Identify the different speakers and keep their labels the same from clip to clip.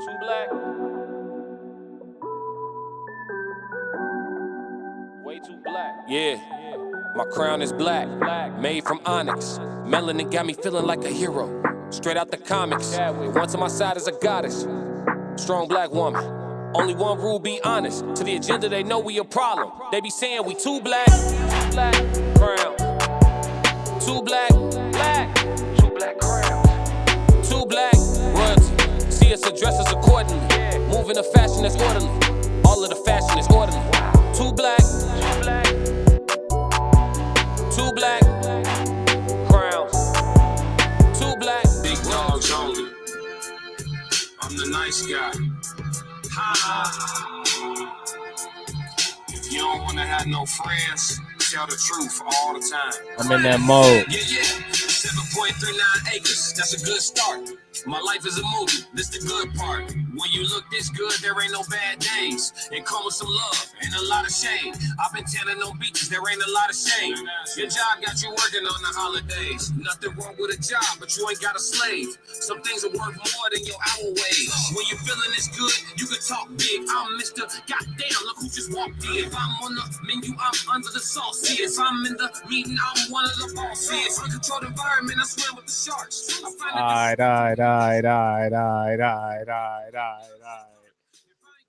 Speaker 1: Too black. Way too black. Yeah. My crown is black. Made from onyx. Melanin got me feeling like a hero. Straight out the comics. Once on my side is a goddess. Strong black woman. Only one rule, be honest. To the agenda, they know we a problem. They be saying we too black. Crown. Too black. Too black crown. Too black. Royalty. See us address us accordingly. Moving a fashion that's orderly. All of the fashion is orderly. Too black. Too black. Crowns. Too black.
Speaker 2: Big dogs only. I'm the nice guy. Ha. If you don't wanna have no friends, tell the truth all the time.
Speaker 1: I'm in that mode.
Speaker 2: Yeah. 7.39 acres. That's a good start. My life is a movie. This the good part. When you look this good, there ain't no bad days. It come with some love and a lot of shade. I've been tanning on beaches. There ain't a lot of shade. Your job got you working on the holidays. Nothing wrong with a job, but you ain't got a slave. Some things are worth more than your hour wage. When you feeling this good, you can talk big. I'm Mr. Goddamn, look who just walked in. If I'm on the menu, I'm under the sauce. If I'm in the meeting, I'm one of the bosses. Uncontrolled environment, I swim with the sharks.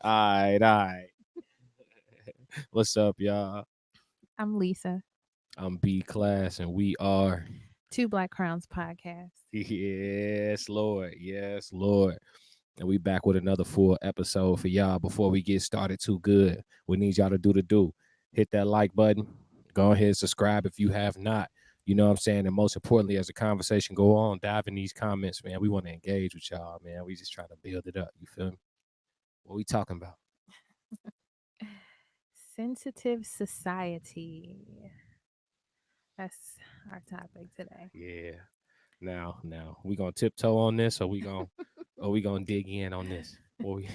Speaker 1: Alright. What's up, y'all?
Speaker 3: I'm Leesa.
Speaker 1: I'm B Class, and we are
Speaker 3: Two Black Crowns podcast.
Speaker 1: Yes, Lord. And we back with another full episode for y'all. Before we get started too good, we need y'all to do. Hit that like button. Go ahead and subscribe if you have not. You know what I'm saying? And most importantly, as the conversation go on, dive in these comments, man. We want to engage with y'all, man. We just trying to build it up. You feel me? What we talking about?
Speaker 3: Sensitive society. That's our topic today.
Speaker 1: Yeah. Now, we gonna tiptoe on this, or we gonna dig in on this?
Speaker 3: We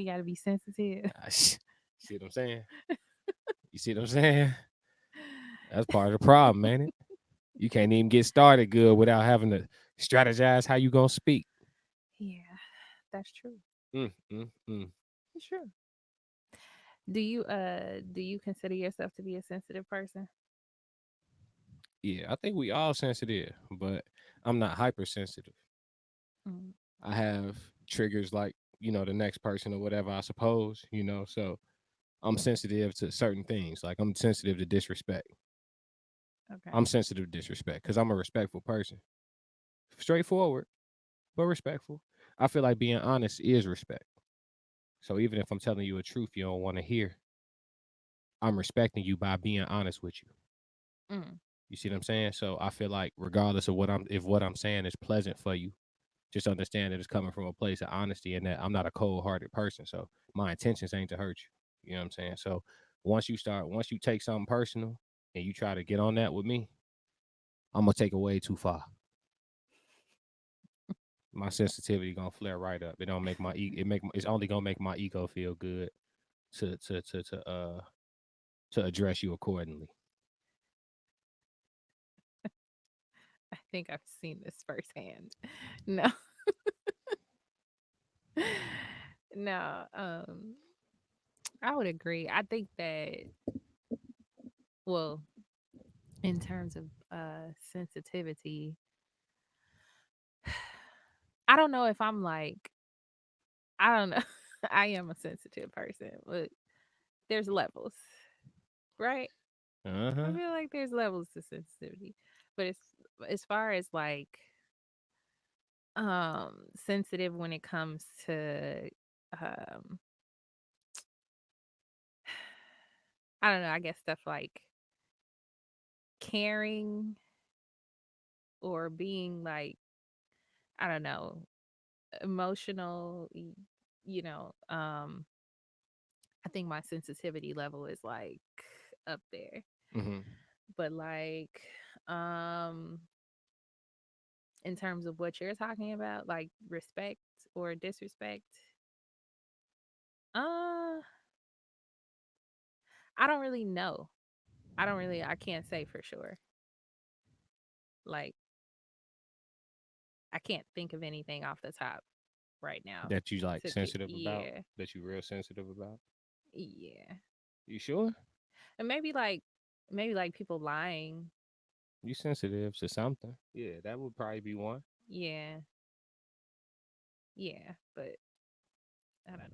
Speaker 3: gotta be sensitive.
Speaker 1: See what I'm saying? You see what I'm saying? That's part of the problem, ain't it? You can't even get started good without having to strategize how you gonna speak.
Speaker 3: Yeah, that's true.
Speaker 1: It's
Speaker 3: true. Do you consider yourself to be a sensitive person?
Speaker 1: Yeah, I think we all sensitive, but I'm not hypersensitive.
Speaker 3: Mm.
Speaker 1: I have triggers like, the next person or whatever, I suppose, so I'm sensitive to certain things. Like I'm sensitive to disrespect.
Speaker 3: Okay.
Speaker 1: I'm sensitive to disrespect because I'm a respectful person. Straightforward, but respectful. I feel like being honest is respect. So even if I'm telling you a truth you don't want to hear, I'm respecting you by being honest with you. You see what I'm saying? So I feel like regardless of if what I'm saying is pleasant for you, just understand that it's coming from a place of honesty and that I'm not a cold-hearted person. So my intentions ain't to hurt you. You know what I'm saying? So once you take something personal and you try to get on that with me, I'm gonna take it way too far. My sensitivity gonna flare right up. It don't make my it's only gonna make my ego feel good to address you accordingly.
Speaker 3: I think I've seen this firsthand. No. No, I would agree. I think that, well, in terms of sensitivity, I don't know if I'm like, I don't know. I am a sensitive person, but there's levels, right? I feel like there's levels to sensitivity, but it's as far as like sensitive when it comes to um I don't know, I guess stuff like caring or being like, I don't know, emotional, you know, I think my sensitivity level is like up there. But like in terms of what you're talking about, like respect or disrespect, uh I don't really know. I can't say for sure. Like I can't think of anything off the top. right now.
Speaker 1: that you like sensitive about,
Speaker 3: Yeah,
Speaker 1: that you real sensitive about.
Speaker 3: yeah,
Speaker 1: You sure?
Speaker 3: and maybe like people lying.
Speaker 1: You sensitive to something? Yeah, that would probably be one.
Speaker 3: Yeah, yeah, but I don't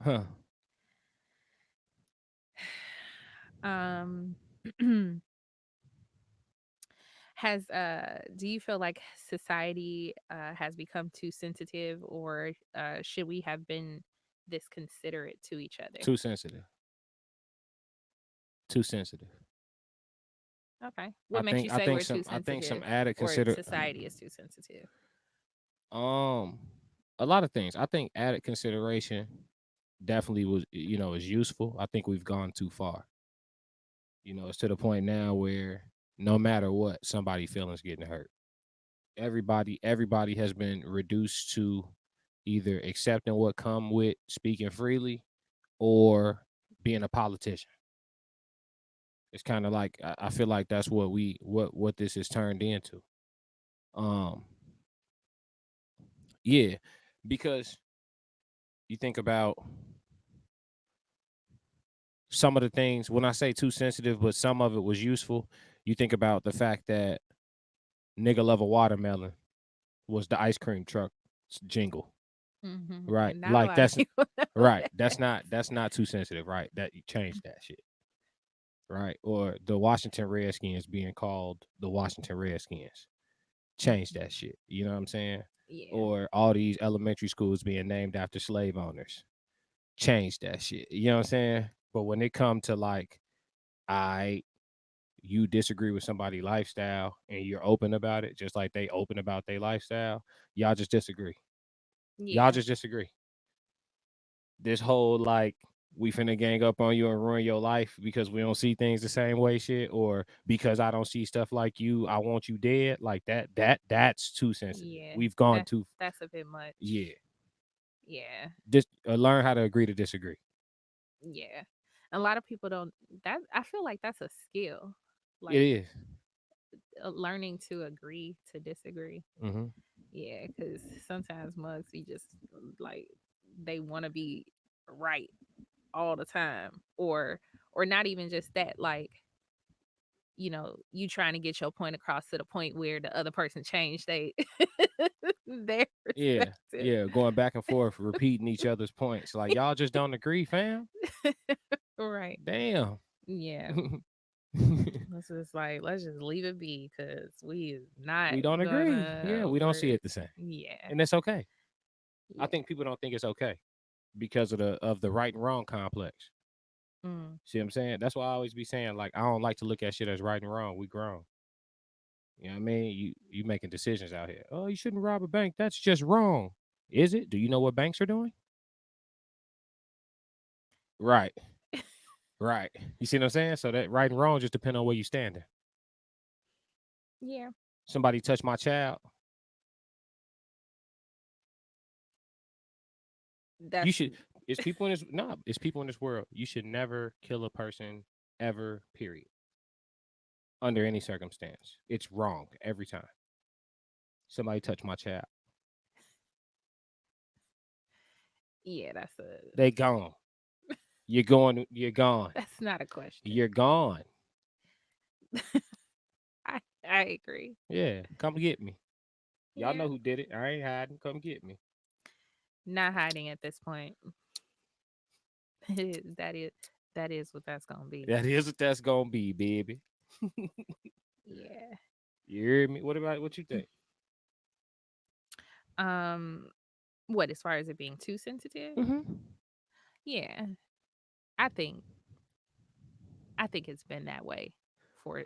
Speaker 1: Huh.
Speaker 3: know. Has do you feel like society has become too sensitive, or should we have been this considerate to each other?
Speaker 1: Too sensitive. Too sensitive.
Speaker 3: Okay,
Speaker 1: I
Speaker 3: what makes you
Speaker 1: think I
Speaker 3: say
Speaker 1: think
Speaker 3: we're
Speaker 1: some
Speaker 3: too
Speaker 1: I think some
Speaker 3: sensitive,
Speaker 1: added
Speaker 3: or
Speaker 1: consider
Speaker 3: society is too sensitive?
Speaker 1: um a lot of things. I think added consideration definitely was, is useful. I think we've gone too far. It's to the point now where no matter what, somebody feelings getting hurt. Everybody has been reduced to either accepting what come with speaking freely or being a politician. It's kind of like I feel like that's what this has turned into. Um, yeah, because you think about some of the things when I say too sensitive, but some of it was useful. You think about the fact that nigga love a watermelon was the ice cream truck jingle, right?
Speaker 3: And not a
Speaker 1: Like
Speaker 3: lot of
Speaker 1: that's
Speaker 3: people know
Speaker 1: right.
Speaker 3: that.
Speaker 1: That's not too sensitive, right? That you change that shit, right? Or the Washington Redskins being called the Washington Redskins, change
Speaker 3: Mhm.
Speaker 1: that shit. You know what I'm saying?
Speaker 3: Yeah,
Speaker 1: Or all these elementary schools being named after slave owners, change that shit. You know what I'm saying? But when it come to like, I you disagree with somebody's lifestyle and you're open about it, just like they open about their lifestyle, y'all just disagree. Y'all
Speaker 3: yeah,
Speaker 1: just disagree. This whole like we finna gang up on you and ruin your life because we don't see things the same way shit, or because I don't see stuff like you, I want you dead. Like that's too sensitive.
Speaker 3: yeah.
Speaker 1: We've gone
Speaker 3: That
Speaker 1: too
Speaker 3: that's a bit much.
Speaker 1: yeah.
Speaker 3: Yeah,
Speaker 1: Learn how to agree to disagree.
Speaker 3: yeah. A lot of people don't. That I feel like that's a skill,
Speaker 1: It
Speaker 3: like
Speaker 1: is.
Speaker 3: learning to agree to disagree.
Speaker 1: Mm-hmm.
Speaker 3: Yeah, because sometimes mugs be just like they want to be right all the time, or not even just that. Like you trying to get your point across to the point where the other person changed they their
Speaker 1: Yeah.
Speaker 3: perspective.
Speaker 1: Yeah. Going back and forth, repeating each other's points. Like y'all just don't agree, fam.
Speaker 3: Right.
Speaker 1: Damn.
Speaker 3: Yeah. Let's just like let's just leave it be because we is not
Speaker 1: We don't agree.
Speaker 3: gonna
Speaker 1: Yeah, we don't see
Speaker 3: work.
Speaker 1: it the same.
Speaker 3: Yeah.
Speaker 1: And that's okay. I
Speaker 3: Yeah.
Speaker 1: think people don't think it's okay because of the right and wrong complex.
Speaker 3: Mm.
Speaker 1: See what I'm saying? That's why I always be saying, like, I don't like to look at shit as right and wrong. We grown. You know what I mean? You making decisions out here. Oh, you shouldn't rob a bank. That's just wrong. Is it? Do you know what banks are doing? Right. Right. You see what I'm saying? So that right and wrong just depend on where you standing.
Speaker 3: Yeah.
Speaker 1: Somebody touch my child. You
Speaker 3: That's
Speaker 1: should it's people in this nah, it's people in this world. You should never kill a person ever, period. Under any circumstance. It's wrong every time. Somebody touch my child.
Speaker 3: yeah,
Speaker 1: They gone. You're gone.
Speaker 3: that's not a question.
Speaker 1: You're gone.
Speaker 3: I agree.
Speaker 1: Yeah. Come get me. Y'all
Speaker 3: Yeah.
Speaker 1: know who did it. I ain't hiding. Come get me.
Speaker 3: Not hiding at this point. that is that is what that's gonna be.
Speaker 1: That is what that's gonna be, baby.
Speaker 3: Yeah.
Speaker 1: You hear me? What about what you think?
Speaker 3: Um what as far as it being too sensitive?
Speaker 1: Mm-hmm.
Speaker 3: Yeah. I think I think it's been that way for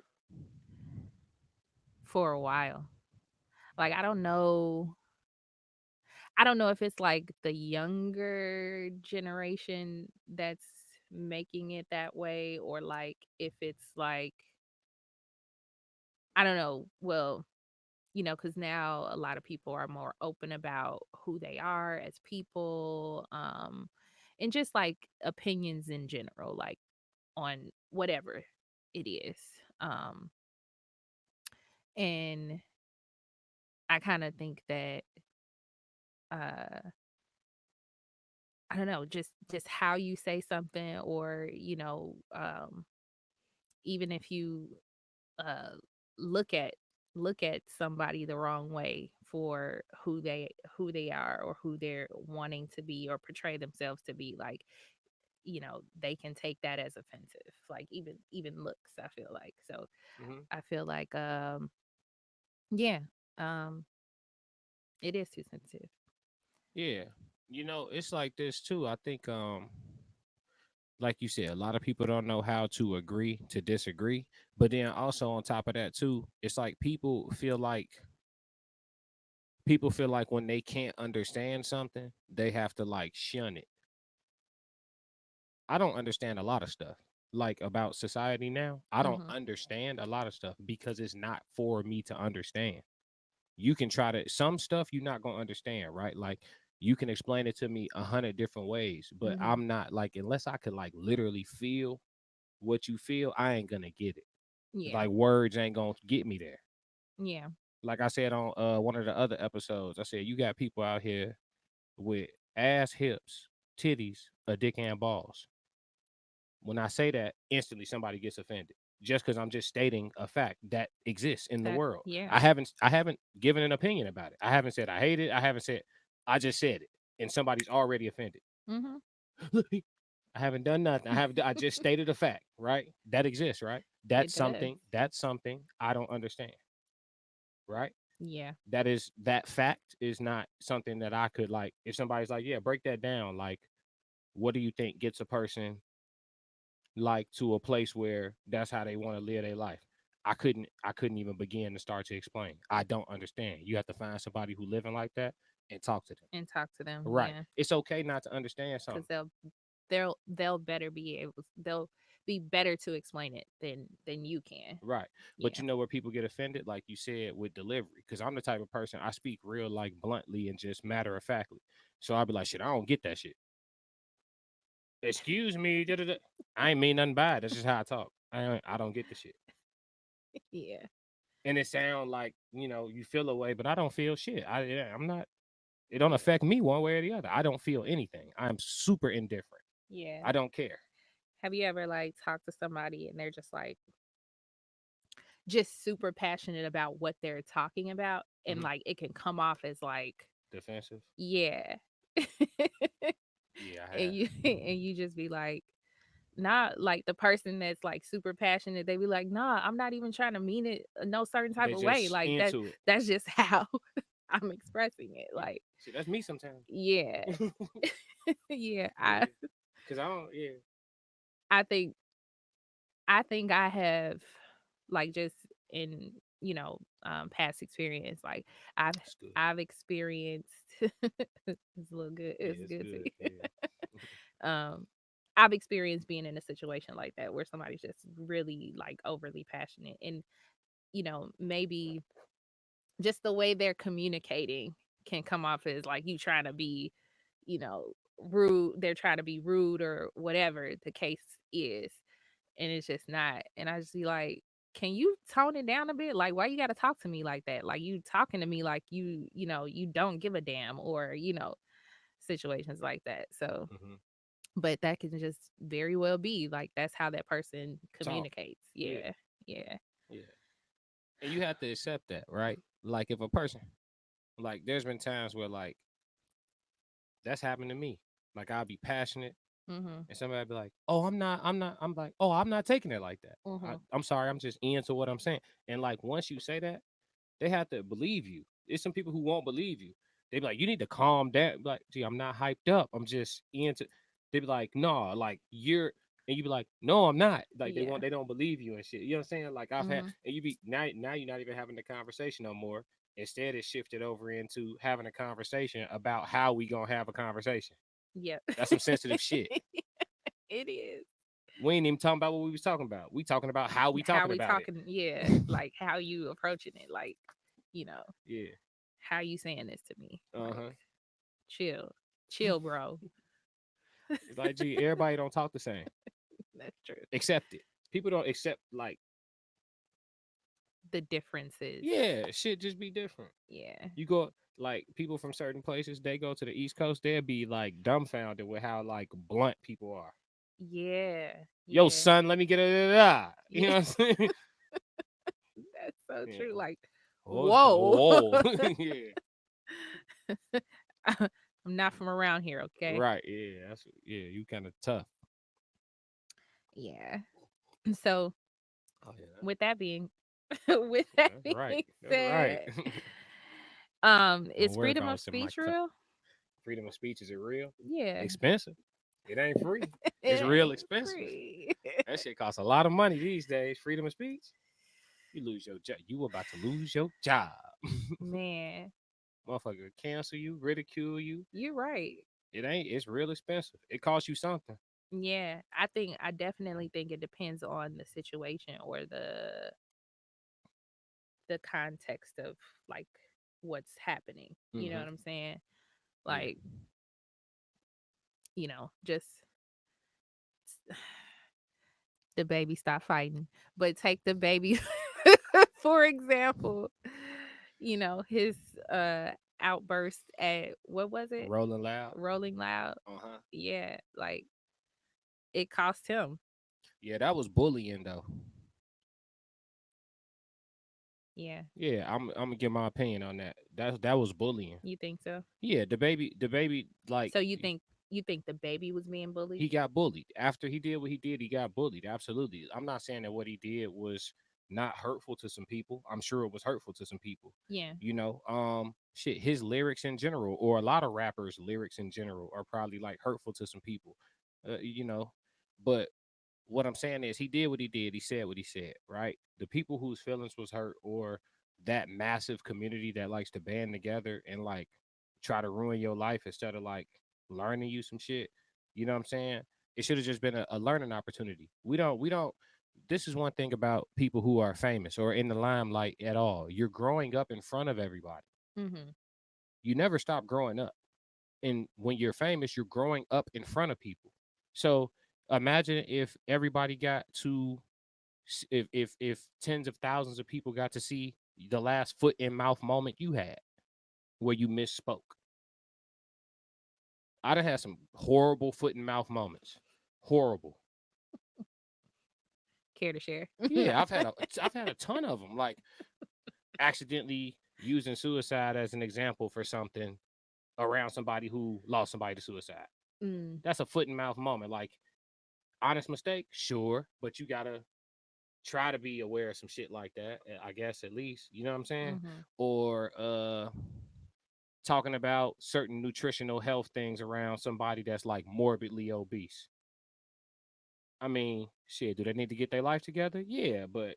Speaker 3: for a while. Like I don't know if it's like the younger generation that's making it that way, or like if it's like I don't know. Well, because now a lot of people are more open about who they are as people, and just like opinions in general, like on whatever it is. Um, and I kind of think that uh I don't know, just how you say something, or even if you uh look at somebody the wrong way for who they are, or who they're wanting to be or portray themselves to be, like, they can take that as offensive, like, even looks, I feel like. So
Speaker 1: Hmm.
Speaker 3: I feel like, yeah, um it is too sensitive.
Speaker 1: Yeah. It's like this too. I think like you said, a lot of people don't know how to agree to disagree. But then also on top of that too, it's like people feel like when they can't understand something, they have to like shun it. I don't understand a lot of stuff like about society now. I don't
Speaker 3: Mhm.
Speaker 1: understand a lot of stuff because it's not for me to understand. You can try to some stuff you're not gonna understand, right? Like you can explain it to me 100 different ways, but
Speaker 3: Mhm.
Speaker 1: I'm not like unless I could like literally feel what you feel, I ain't gonna get it.
Speaker 3: Yeah.
Speaker 1: Like words ain't gonna get me there.
Speaker 3: Yeah.
Speaker 1: Like I said on one of the other episodes, I said you got people out here with ass, hips, titties, a dick and balls. When I say that, instantly somebody gets offended. Just because I'm just stating a fact that exists in the
Speaker 3: That
Speaker 1: world.
Speaker 3: yeah.
Speaker 1: I haven't given an opinion about it. I haven't said I hate it. I haven't said I just said it. And somebody's already offended.
Speaker 3: Mhm.
Speaker 1: I haven't done nothing. I just stated a fact, right? That exists, right?
Speaker 3: It does.
Speaker 1: That's something I don't understand, right?
Speaker 3: Yeah.
Speaker 1: That fact is not something that I could like if somebody's like, yeah, break that down. Like, what do you think gets a person like to a place where that's how they want to live their life? I couldn't even begin to start to explain. I don't understand. You have to find somebody who living like that and talk to them.
Speaker 3: And talk to them.
Speaker 1: Right.
Speaker 3: Yeah.
Speaker 1: It's okay not to understand
Speaker 3: Because
Speaker 1: something.
Speaker 3: they'll better be able, they'll be better to explain it than you can.
Speaker 1: Right. But
Speaker 3: Yeah.
Speaker 1: you know where people get offended, like you said, with delivery. Because I'm the type of person I speak real like bluntly and just matter of factly. So I'll be like, shit, I don't get that shit. Excuse me. Da, da, da. I ain't mean nothing by it. That's just how I talk. I don't get the shit.
Speaker 3: Yeah.
Speaker 1: And it sound like, you feel a way, but I don't feel shit. I'm not, it don't affect me one way or the other. I don't feel anything. I'm super indifferent.
Speaker 3: Yeah.
Speaker 1: I don't care.
Speaker 3: Have you ever like talked to somebody and they're just like just super passionate about what they're talking about, and
Speaker 1: Hmm.
Speaker 3: like it can come off as like,
Speaker 1: Defensive.
Speaker 3: yeah.
Speaker 1: Yeah, I
Speaker 3: and
Speaker 1: have.
Speaker 3: you just be like, not like the person that's like super passionate, they be like, nah, I'm not even trying to mean it no certain type
Speaker 1: They
Speaker 3: of way,
Speaker 1: just
Speaker 3: like
Speaker 1: into it.
Speaker 3: that's just how I'm expressing it,
Speaker 1: Yeah.
Speaker 3: like,
Speaker 1: See, that's me sometimes.
Speaker 3: yeah. Yeah.
Speaker 1: Yeah. Cause I don't. Yeah.
Speaker 3: I think I have, like, just in, past experience, like, I've
Speaker 1: It's good.
Speaker 3: I've experienced it's a little good.
Speaker 1: Yeah,
Speaker 3: It's
Speaker 1: it's
Speaker 3: good.
Speaker 1: good.
Speaker 3: See.
Speaker 1: Yeah.
Speaker 3: um, I've experienced being in a situation like that where somebody's just really like overly passionate, and maybe just the way they're communicating can come off as like you trying to be, rude. They're trying to be rude or whatever the case is, and it's just not. And I just be like, can you tone it down a bit? Like, why you got to talk to me like that? Like, you talking to me like you don't give a damn, or situations like that. So,
Speaker 1: Hmm.
Speaker 3: but that can just very well be like that's how that person
Speaker 1: Talk.
Speaker 3: communicates.
Speaker 1: Yeah.
Speaker 3: Yeah, yeah.
Speaker 1: Yeah. And you have to accept that, right? Like if a person, like, there's been times where like that's happened to me. Like I'll be passionate,
Speaker 3: Mhm.
Speaker 1: and somebody be like, "Oh, I'm not." I'm like, "Oh, I'm not taking it like that.
Speaker 3: Mhm.
Speaker 1: I'm sorry. I'm just into what I'm saying." And like once you say that, they have to believe you. There's some people who won't believe you. They be like, "You need to calm down." Be like, "Gee, I'm not hyped up. I'm just into." They be like, "No, like you're," and you be like, "No, I'm not." Like
Speaker 3: Yeah.
Speaker 1: they don't believe you and shit. You know what I'm saying? Like I've had,
Speaker 3: Mhm.
Speaker 1: and you be now you're not even having the conversation no more. Instead, it shifted over into having a conversation about how we gonna have a conversation.
Speaker 3: Yep.
Speaker 1: That's some sensitive shit.
Speaker 3: It is.
Speaker 1: We ain't even talking about what we was talking about. We talking about how we
Speaker 3: How
Speaker 1: talking
Speaker 3: we
Speaker 1: about it.
Speaker 3: talking? Yeah, like how you approaching it? Like, you know,
Speaker 1: Yeah.
Speaker 3: how you saying this to me?
Speaker 1: Uh
Speaker 3: Like,
Speaker 1: huh.
Speaker 3: chill, chill, bro.
Speaker 1: It's like, gee, everybody don't talk the same.
Speaker 3: That's true.
Speaker 1: Accept it. People don't accept like,
Speaker 3: The differences.
Speaker 1: yeah, shit just be different.
Speaker 3: Yeah.
Speaker 1: You go like people from certain places, they go to the East Coast, they'll be like dumbfounded with how like blunt people are.
Speaker 3: Yeah.
Speaker 1: Yo,
Speaker 3: Yeah.
Speaker 1: son, let me get a you know
Speaker 3: Yeah.
Speaker 1: what I'm saying?
Speaker 3: That's so
Speaker 1: Yeah.
Speaker 3: true. Like,
Speaker 1: Oh,
Speaker 3: whoa.
Speaker 1: whoa. Yeah.
Speaker 3: I'm not from around here, okay?
Speaker 1: Right. Yeah. Yeah, you kind of tough.
Speaker 3: Yeah. So
Speaker 1: Oh yeah.
Speaker 3: with that being with that
Speaker 1: That's right.
Speaker 3: being
Speaker 1: That's right.
Speaker 3: said,
Speaker 1: Don't
Speaker 3: is
Speaker 1: worry
Speaker 3: freedom
Speaker 1: about
Speaker 3: of
Speaker 1: what's in my
Speaker 3: speech
Speaker 1: cup.
Speaker 3: real?
Speaker 1: Freedom of speech, is it real?
Speaker 3: Yeah.
Speaker 1: Expensive. It ain't free.
Speaker 3: It
Speaker 1: It's real
Speaker 3: ain't
Speaker 1: expensive.
Speaker 3: free.
Speaker 1: That shit costs a lot of money these days. Freedom of speech. You lose your job. You about to lose your job.
Speaker 3: Man,
Speaker 1: Motherfucker cancel you, ridicule you.
Speaker 3: you're right.
Speaker 1: It ain't. It's real expensive. It costs you something.
Speaker 3: Yeah, I definitely think it depends on the situation or the context of like what's happening. You know
Speaker 1: Mm-hmm.
Speaker 3: what I'm saying?
Speaker 1: Yeah.
Speaker 3: Like, just the baby stop fighting. But take the baby for example, his outburst at what was it?
Speaker 1: Rolling loud.
Speaker 3: Rolling Loud.
Speaker 1: Uh-huh.
Speaker 3: Yeah, like it cost him.
Speaker 1: Yeah, that was bullying though.
Speaker 3: Yeah.
Speaker 1: Yeah, I'm gonna give my opinion on that. That was bullying.
Speaker 3: You think so?
Speaker 1: Yeah, the baby like
Speaker 3: So you think the baby was being bullied?
Speaker 1: he got bullied. After he did what he did, he got bullied. Absolutely. I'm not saying that what he did was not hurtful to some people. I'm sure it was hurtful to some people.
Speaker 3: Yeah.
Speaker 1: Shit, his lyrics in general, or a lot of rappers' lyrics in general, are probably like hurtful to some people. Uh, you know, but what I'm saying is he did what he did. He said what he said, right? The people whose feelings was hurt, or that massive community that likes to band together and like try to ruin your life instead of like learning you some shit. You know what I'm saying? It should have just been a learning opportunity. We don't this is one thing about people who are famous or in the limelight at all. You're growing up in front of everybody.
Speaker 3: Mhm.
Speaker 1: You never stop growing up. And when you're famous, you're growing up in front of people. So imagine if everybody got to if tens of thousands of people got to see the last foot in mouth moment you had where you misspoke. I done had some horrible foot and mouth moments. Horrible.
Speaker 3: Care to share? No.
Speaker 1: Yeah, I've had a ton of them. Like accidentally using suicide as an example for something around somebody who lost somebody to suicide.
Speaker 3: Mm,
Speaker 1: That's a foot and mouth moment. Like honest mistake, sure, but you gotta try to be aware of some shit like that. I guess at least you know what I'm saying.
Speaker 3: mhm.
Speaker 1: Or talking about certain nutritional health things around somebody that's like morbidly obese. I mean, shit, do they need to get their life together? Yeah, but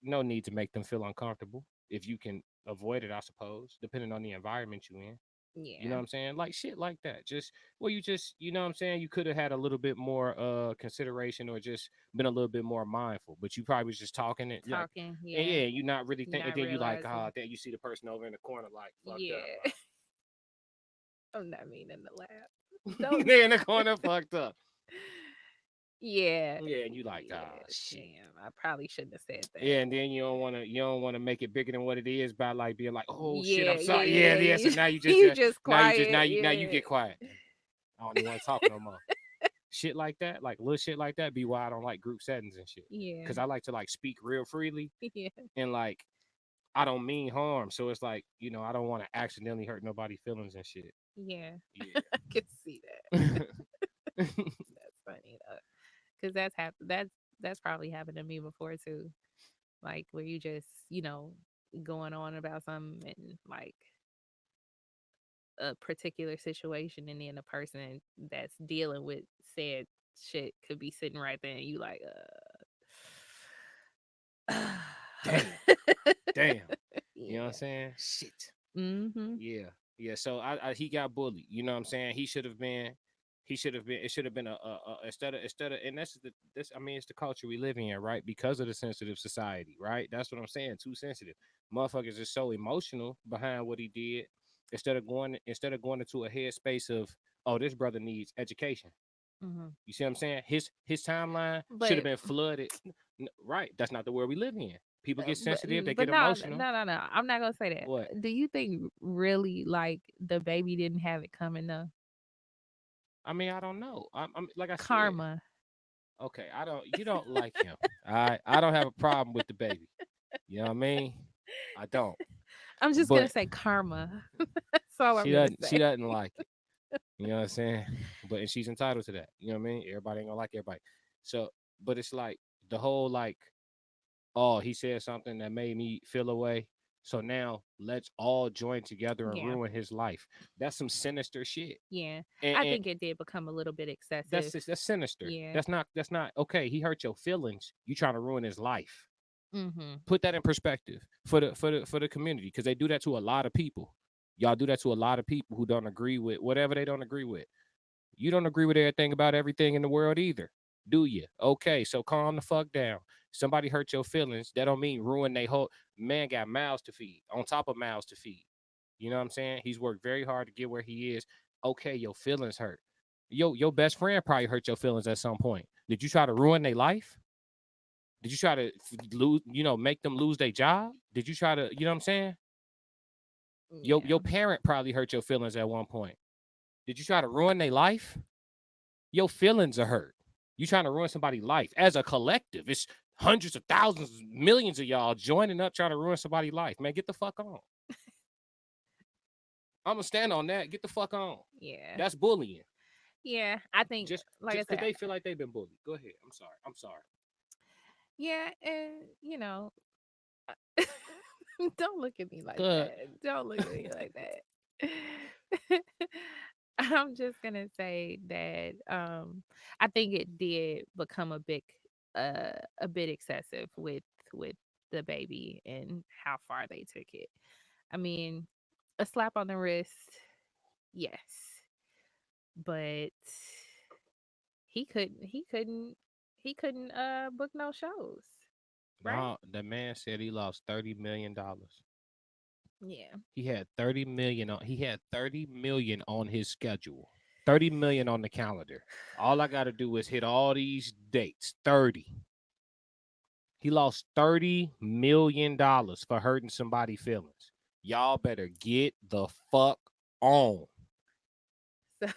Speaker 1: no need to make them feel uncomfortable if you can avoid it, I suppose, depending on the environment you in. You know
Speaker 3: Yeah.
Speaker 1: what I'm saying? Like shit like that. Just well, you know what I'm saying? You could have had a little bit more consideration or just been a little bit more mindful, but you probably was just talking it like
Speaker 3: Talking,
Speaker 1: and
Speaker 3: yeah.
Speaker 1: yeah, you not really
Speaker 3: You're
Speaker 1: thinking.
Speaker 3: not
Speaker 1: Then you like, ah,
Speaker 3: realizing.
Speaker 1: then you see the person over in the corner like fucked up,
Speaker 3: Yeah. I'm not meaning to laugh.
Speaker 1: right?
Speaker 3: Don't.
Speaker 1: They in the corner fucked up.
Speaker 3: Yeah.
Speaker 1: Yeah, and you like, ah,
Speaker 3: Yeah.
Speaker 1: shit.
Speaker 3: Damn. I probably shouldn't have said
Speaker 1: Yeah,
Speaker 3: that.
Speaker 1: and then you don't want to make it bigger than what it is by like being like, oh shit, I'm
Speaker 3: Yeah. Yeah.
Speaker 1: sorry.
Speaker 3: Yeah.
Speaker 1: Yeah,
Speaker 3: Yeah.
Speaker 1: yeah. So
Speaker 3: You,
Speaker 1: now you just
Speaker 3: you just
Speaker 1: now
Speaker 3: quiet.
Speaker 1: you
Speaker 3: Yeah.
Speaker 1: get quiet. I don't even want to talk no more. Shit like that, like little shit like that, be why I don't like group settings and shit.
Speaker 3: Yeah.
Speaker 1: Cause I like to like speak real freely
Speaker 3: Yeah.
Speaker 1: and like I don't mean harm. So it's like, I don't want to accidentally hurt nobody's feelings and shit.
Speaker 3: Yeah.
Speaker 1: Yeah.
Speaker 3: I can see that. That's funny though, because that's probably happened to me before too. Like where you just going on about something and like a particular situation, and then the person that's dealing with said shit could be sitting right there, and you like,
Speaker 1: Damn. Damn. You know what I'm
Speaker 3: yeah.
Speaker 1: saying? Shit.
Speaker 3: Mhm.
Speaker 1: Yeah, yeah. So he got bullied. You know what I'm saying? He should have been. It should have been instead of. And this. I mean, it's the culture we live in, right? Because of the sensitive society, right? That's what I'm saying. Too sensitive. Motherfuckers is so emotional behind what he did. Instead of going into a headspace of, oh, this brother needs education.
Speaker 3: Mhm.
Speaker 1: You see what I'm saying? His timeline should have
Speaker 3: But
Speaker 1: been flooded. Right. That's not the world we live in. People get
Speaker 3: But
Speaker 1: sensitive, they
Speaker 3: but
Speaker 1: get
Speaker 3: no,
Speaker 1: emotional.
Speaker 3: no, no, no. I'm not gonna say
Speaker 1: What?
Speaker 3: that. Do you think really like the baby didn't have it coming though?
Speaker 1: I mean, I don't know. I'm like I said.
Speaker 3: Karma.
Speaker 1: Okay, I don't. You don't like him. I don't have a problem with the baby. You know what I mean? I don't.
Speaker 3: I'm just gonna
Speaker 1: But
Speaker 3: say karma. That's all I'm
Speaker 1: she
Speaker 3: gonna
Speaker 1: doesn't. She
Speaker 3: say.
Speaker 1: doesn't like it. You know what I'm saying? But and she's entitled to that. You know what I mean? Everybody ain't gonna like everybody. So, but it's like the whole like, oh, he said something that made me feel away. So now let's all join together and
Speaker 3: Yeah,
Speaker 1: ruin his life. That's some sinister shit.
Speaker 3: yeah.
Speaker 1: And,
Speaker 3: I
Speaker 1: and
Speaker 3: think it did become a little bit excessive.
Speaker 1: that's sinister.
Speaker 3: Yeah.
Speaker 1: That's not okay. He hurt your feelings. You trying to ruin his life.
Speaker 3: Mm-hmm.
Speaker 1: Put that in perspective for the community, because they do that to a lot of people. Y'all do that to a lot of people who don't agree with whatever they don't agree with. You don't agree with everything about everything in the world either, do you? Okay, so calm the fuck down. Somebody hurt your feelings, that don't mean ruin they whole. Man got mouths to feed, on top of mouths to feed. You know what I'm saying? He's worked very hard to get where he is. Okay, your feelings hurt. Your best friend probably hurt your feelings at some point. Did you try to ruin their life? Did you try to lose, make them lose their job? Did you try to, you know what I'm saying? Your
Speaker 3: Yeah.
Speaker 1: parent probably hurt your feelings at one point. Did you try to ruin their life? Your feelings are hurt. You trying to ruin somebody's life as a collective. It's hundreds of thousands, millions of y'all joining up trying to ruin somebody's life. Man, get the fuck on. I'm gonna stand on that. Get the fuck on.
Speaker 3: Yeah.
Speaker 1: That's bullying.
Speaker 3: Yeah. I think, like I
Speaker 1: Just because
Speaker 3: said,
Speaker 1: they feel like they've been bullied. Go ahead. I'm sorry. I'm sorry.
Speaker 3: yeah, and don't look at me like
Speaker 1: Good.
Speaker 3: that. Don't look at me like that. I'm just gonna say that I think it did become a bit excessive with the baby and how far they took it. I mean, a slap on the wrist, yes, but he couldn't book no shows, right?
Speaker 1: No, the man said he lost $30 million.
Speaker 3: Yeah.
Speaker 1: He had 30 million on his schedule. 30 million on the calendar. All I gotta do is hit all these dates. 30. He lost $30 million for hurting somebody's feelings. Y'all better get the fuck on.
Speaker 3: So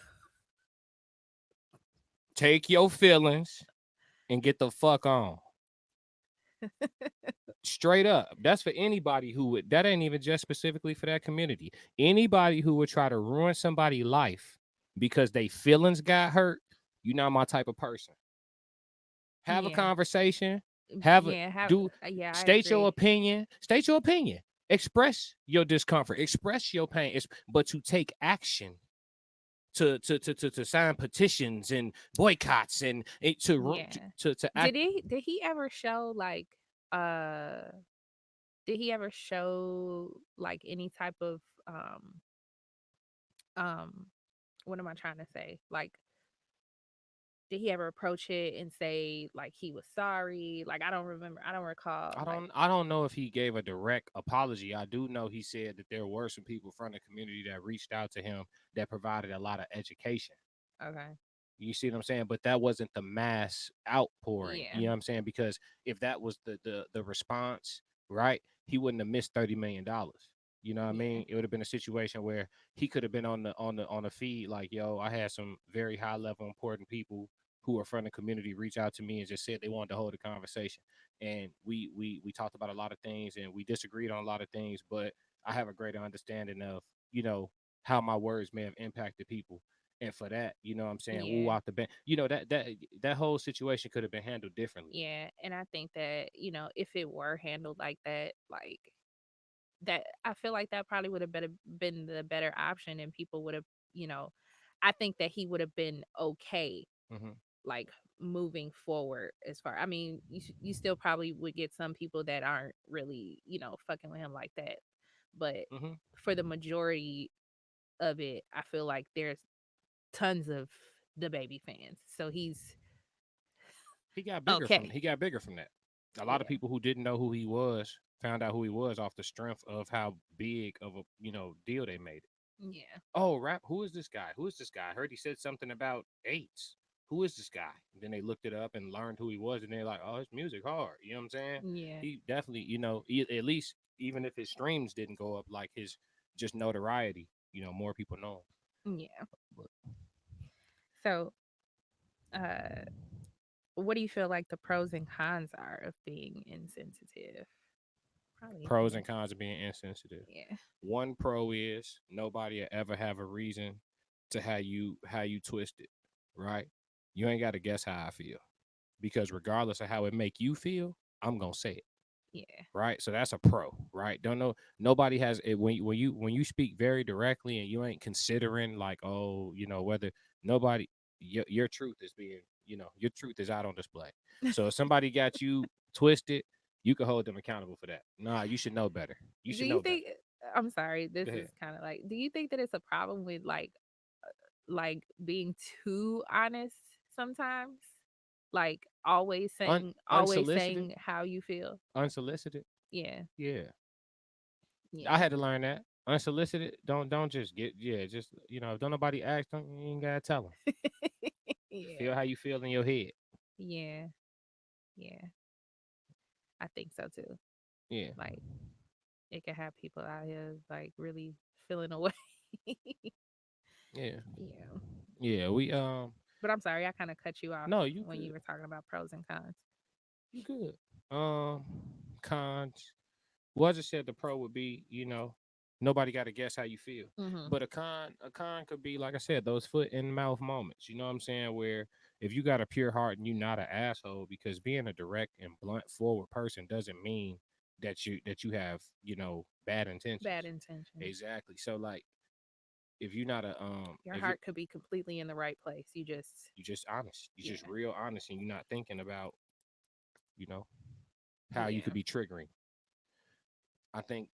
Speaker 1: Take your feelings and get the fuck on. Straight up. That's for anybody who would, that ain't even just specifically for that community. Anybody who would try to ruin somebody's life because they feelings got hurt, you not my type of person. Have a
Speaker 3: yeah,
Speaker 1: conversation. Have a
Speaker 3: yeah, have
Speaker 1: do
Speaker 3: yeah, I
Speaker 1: State your
Speaker 3: agree.
Speaker 1: opinion. State your opinion. Express your discomfort. Express your pain. But to take action, to sign petitions and boycotts and
Speaker 3: Yeah.
Speaker 1: to act.
Speaker 3: Did he ever show uh like any type of um what am I trying to say? Like, did he ever approach it and say like he was sorry? Like, I don't remember. I don't recall like.
Speaker 1: I don't know if he gave a direct apology. I do know he said that there were some people from the community that reached out to him that provided a lot of education.
Speaker 3: Okay.
Speaker 1: You see what I'm saying? But that wasn't the mass outpouring.
Speaker 3: Yeah.
Speaker 1: You know what I'm saying? Because if that was the response, right, he wouldn't have missed $30 million. You know what I
Speaker 3: Yeah.
Speaker 1: mean? It would have been a situation where he could have been on the feed like, yo, I had some very high level important people who are from the community reach out to me and just said they wanted to hold a conversation. And we talked about a lot of things and we disagreed on a lot of things, but I have a greater understanding of, you know, how my words may have impacted people, and for that, you know what I'm saying, woo
Speaker 3: Yeah.
Speaker 1: out the band. That whole situation could have been handled differently.
Speaker 3: Yeah. And I think that, if it were handled like that, like that, I feel like that probably would have been the better option, and people would have, you know, I think that he would have been okay,
Speaker 1: Hmm.
Speaker 3: like moving forward. As far, I mean, you still probably would get some people that aren't really, fucking with him like that, but
Speaker 1: Hmm.
Speaker 3: for the majority of it, I feel like there's tons of the baby fans, so he's okay.
Speaker 1: He got bigger from that. A lot of
Speaker 3: Yeah.
Speaker 1: people who didn't know who he was found out who he was off the strength of how big of a deal they made it.
Speaker 3: Yeah.
Speaker 1: Oh, rap. Who is this guy? Who is this guy? I heard he said something about AIDS. who is this guy? And then they looked it up and learned who he was, and they're like, oh, his music hard. You know what I'm saying?
Speaker 3: Yeah.
Speaker 1: He definitely, at least even if his streams didn't go up, like his just notoriety, more people know
Speaker 3: Yeah.
Speaker 1: him.
Speaker 3: So, uh, what do you feel like the pros and cons are of being insensitive? Probably
Speaker 1: Pros
Speaker 3: none.
Speaker 1: and cons of being insensitive.
Speaker 3: Yeah.
Speaker 1: One pro is nobody will ever have a reason to how you twist it, right? You ain't got to guess how I feel because regardless of how it make you feel, I'm gonna say it,
Speaker 3: Yeah.
Speaker 1: right? So that's a pro, right? Don't know nobody has it when you speak very directly and you ain't considering like whether nobody your truth is being your truth is out on display. So if somebody got you twisted, you can hold them accountable for that. Nah, you should know better. You
Speaker 3: Do
Speaker 1: should
Speaker 3: you
Speaker 1: know better.
Speaker 3: think I'm sorry,
Speaker 1: Go
Speaker 3: this is
Speaker 1: ahead.
Speaker 3: kind of like do you think that it's a problem with like being too honest sometimes? Like always
Speaker 1: Unsolicited,
Speaker 3: saying how you feel?
Speaker 1: unsolicited.
Speaker 3: Yeah.
Speaker 1: Yeah, I
Speaker 3: Yeah.
Speaker 1: had to learn that. Unsolicited, don't just get just if don't nobody ask, don't you ain't gotta tell them. Feel
Speaker 3: Yeah.
Speaker 1: how you feel in your head.
Speaker 3: Yeah. Yeah. I think so too.
Speaker 1: Yeah,
Speaker 3: Like it can have people out here like really feeling away.
Speaker 1: yeah,
Speaker 3: Yeah.
Speaker 1: yeah. We
Speaker 3: But I'm sorry, I kind of cut you off
Speaker 1: no, you
Speaker 3: when you
Speaker 1: good,
Speaker 3: were talking about pros and cons.
Speaker 1: you good. Um, cons. Well, I just said the pro would be nobody got to guess how you feel,
Speaker 3: Mhm.
Speaker 1: but a con could be like I said those foot in the mouth moments. You know what I'm saying? Where if you got a pure heart and you're not an asshole, because being a direct and blunt forward person doesn't mean that you have bad
Speaker 3: Bad
Speaker 1: intentions.
Speaker 3: intentions.
Speaker 1: Exactly. So like if you're not a
Speaker 3: Your
Speaker 1: if you're
Speaker 3: heart could be completely in the right place. You just
Speaker 1: you just honest, you're just
Speaker 3: yeah.
Speaker 1: real honest, and you're not thinking about you know how you could
Speaker 3: Yeah.
Speaker 1: be triggering. I think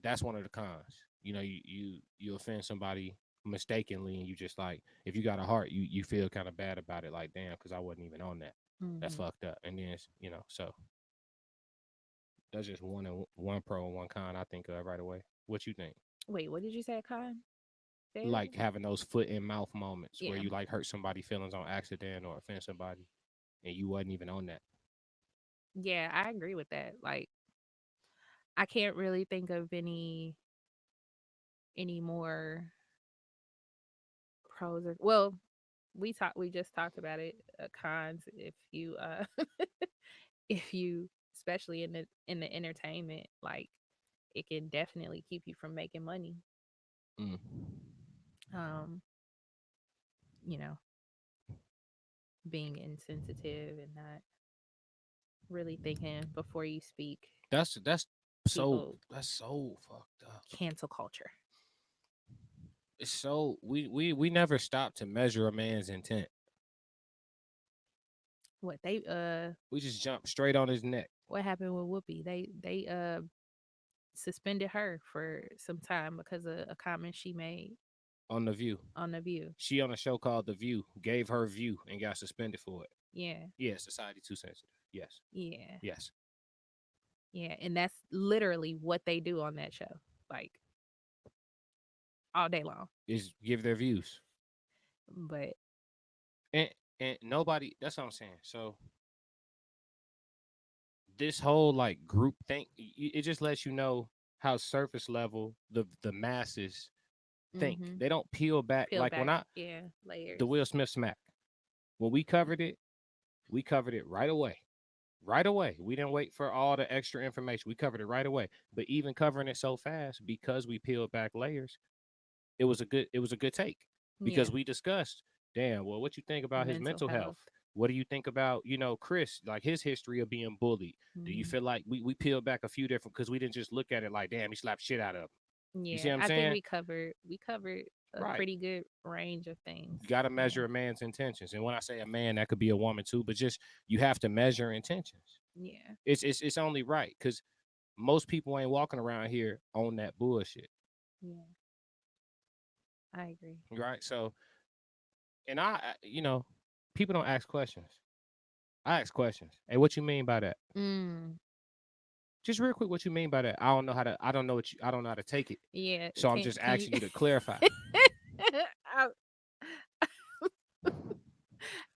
Speaker 1: that's one of the cons. You offend somebody mistakenly, and you just like if you got a heart, you feel kind of bad about it. Like damn, because I wasn't even on that. That's
Speaker 3: Mhm.
Speaker 1: fucked up. And then so that's just one pro and one con I think of right away. What you think?
Speaker 3: Wait, what did you say, Con? Say that
Speaker 1: Like
Speaker 3: again?
Speaker 1: having those foot in mouth moments where
Speaker 3: Yeah.
Speaker 1: you like hurt somebody's feelings on accident or offend somebody, and you wasn't even on that.
Speaker 3: Yeah, I agree with that. Like I can't really think of any more pros or well, we just talked about it. Cons if you if you especially in the entertainment like it can definitely keep you from making money.
Speaker 1: Mm.
Speaker 3: Um, you know, being insensitive and not really thinking before you speak.
Speaker 1: That's so
Speaker 3: People
Speaker 1: that's so fucked up.
Speaker 3: cancel culture.
Speaker 1: It's so we never stop to measure a man's intent.
Speaker 3: What they
Speaker 1: We just jump straight on his neck
Speaker 3: what happened with Whoopi? They suspended her for some time because of a comment she made
Speaker 1: on the View.
Speaker 3: on the View.
Speaker 1: She on a show called The View gave her view and got suspended for it.
Speaker 3: Yeah.
Speaker 1: Yeah, society too sensitive. Yes,
Speaker 3: Yeah.
Speaker 1: yes.
Speaker 3: Yeah, and that's literally what they do on that show. Like all day long.
Speaker 1: Is give their views
Speaker 3: But
Speaker 1: and and nobody. That's what I'm saying. So this whole like group thing, it just lets you know how surface level the masses think.
Speaker 3: mhm.
Speaker 1: They don't peel back
Speaker 3: Peel
Speaker 1: like when
Speaker 3: back,
Speaker 1: I
Speaker 3: yeah,
Speaker 1: the
Speaker 3: layers.
Speaker 1: Will Smith smack when we covered it right away. Right away. We didn't wait for all the extra information. We covered it right away. But even covering it so fast because we peeled back layers, it was a good take
Speaker 3: Yeah.
Speaker 1: because we discussed, damn, well, what you think about his
Speaker 3: Mental
Speaker 1: mental health?
Speaker 3: health.
Speaker 1: What do you think about, Chris, like his history of being bullied? Do you
Speaker 3: Mhm.
Speaker 1: feel like we peeled back a few different because we didn't just look at it like, damn, he slapped shit out of him. You see
Speaker 3: Yeah,
Speaker 1: what I'm
Speaker 3: I think
Speaker 1: saying?
Speaker 3: we covered a
Speaker 1: Right.
Speaker 3: pretty good range of things.
Speaker 1: You got to
Speaker 3: Yeah.
Speaker 1: measure a man's intentions. And when I say a man, that could be a woman too, but just you have to measure intentions.
Speaker 3: Yeah.
Speaker 1: It's only right because most people ain't walking around here on that bullshit,
Speaker 3: Yeah. I agree.
Speaker 1: right? So, and people don't ask questions. I ask questions. Hey, what you mean by that?
Speaker 3: Mm.
Speaker 1: Just real quick, what you mean by that? I don't know how to. I don't know I don't know how to take it.
Speaker 3: Yeah,
Speaker 1: So I'm just
Speaker 3: can you
Speaker 1: asking you to clarify.
Speaker 3: I,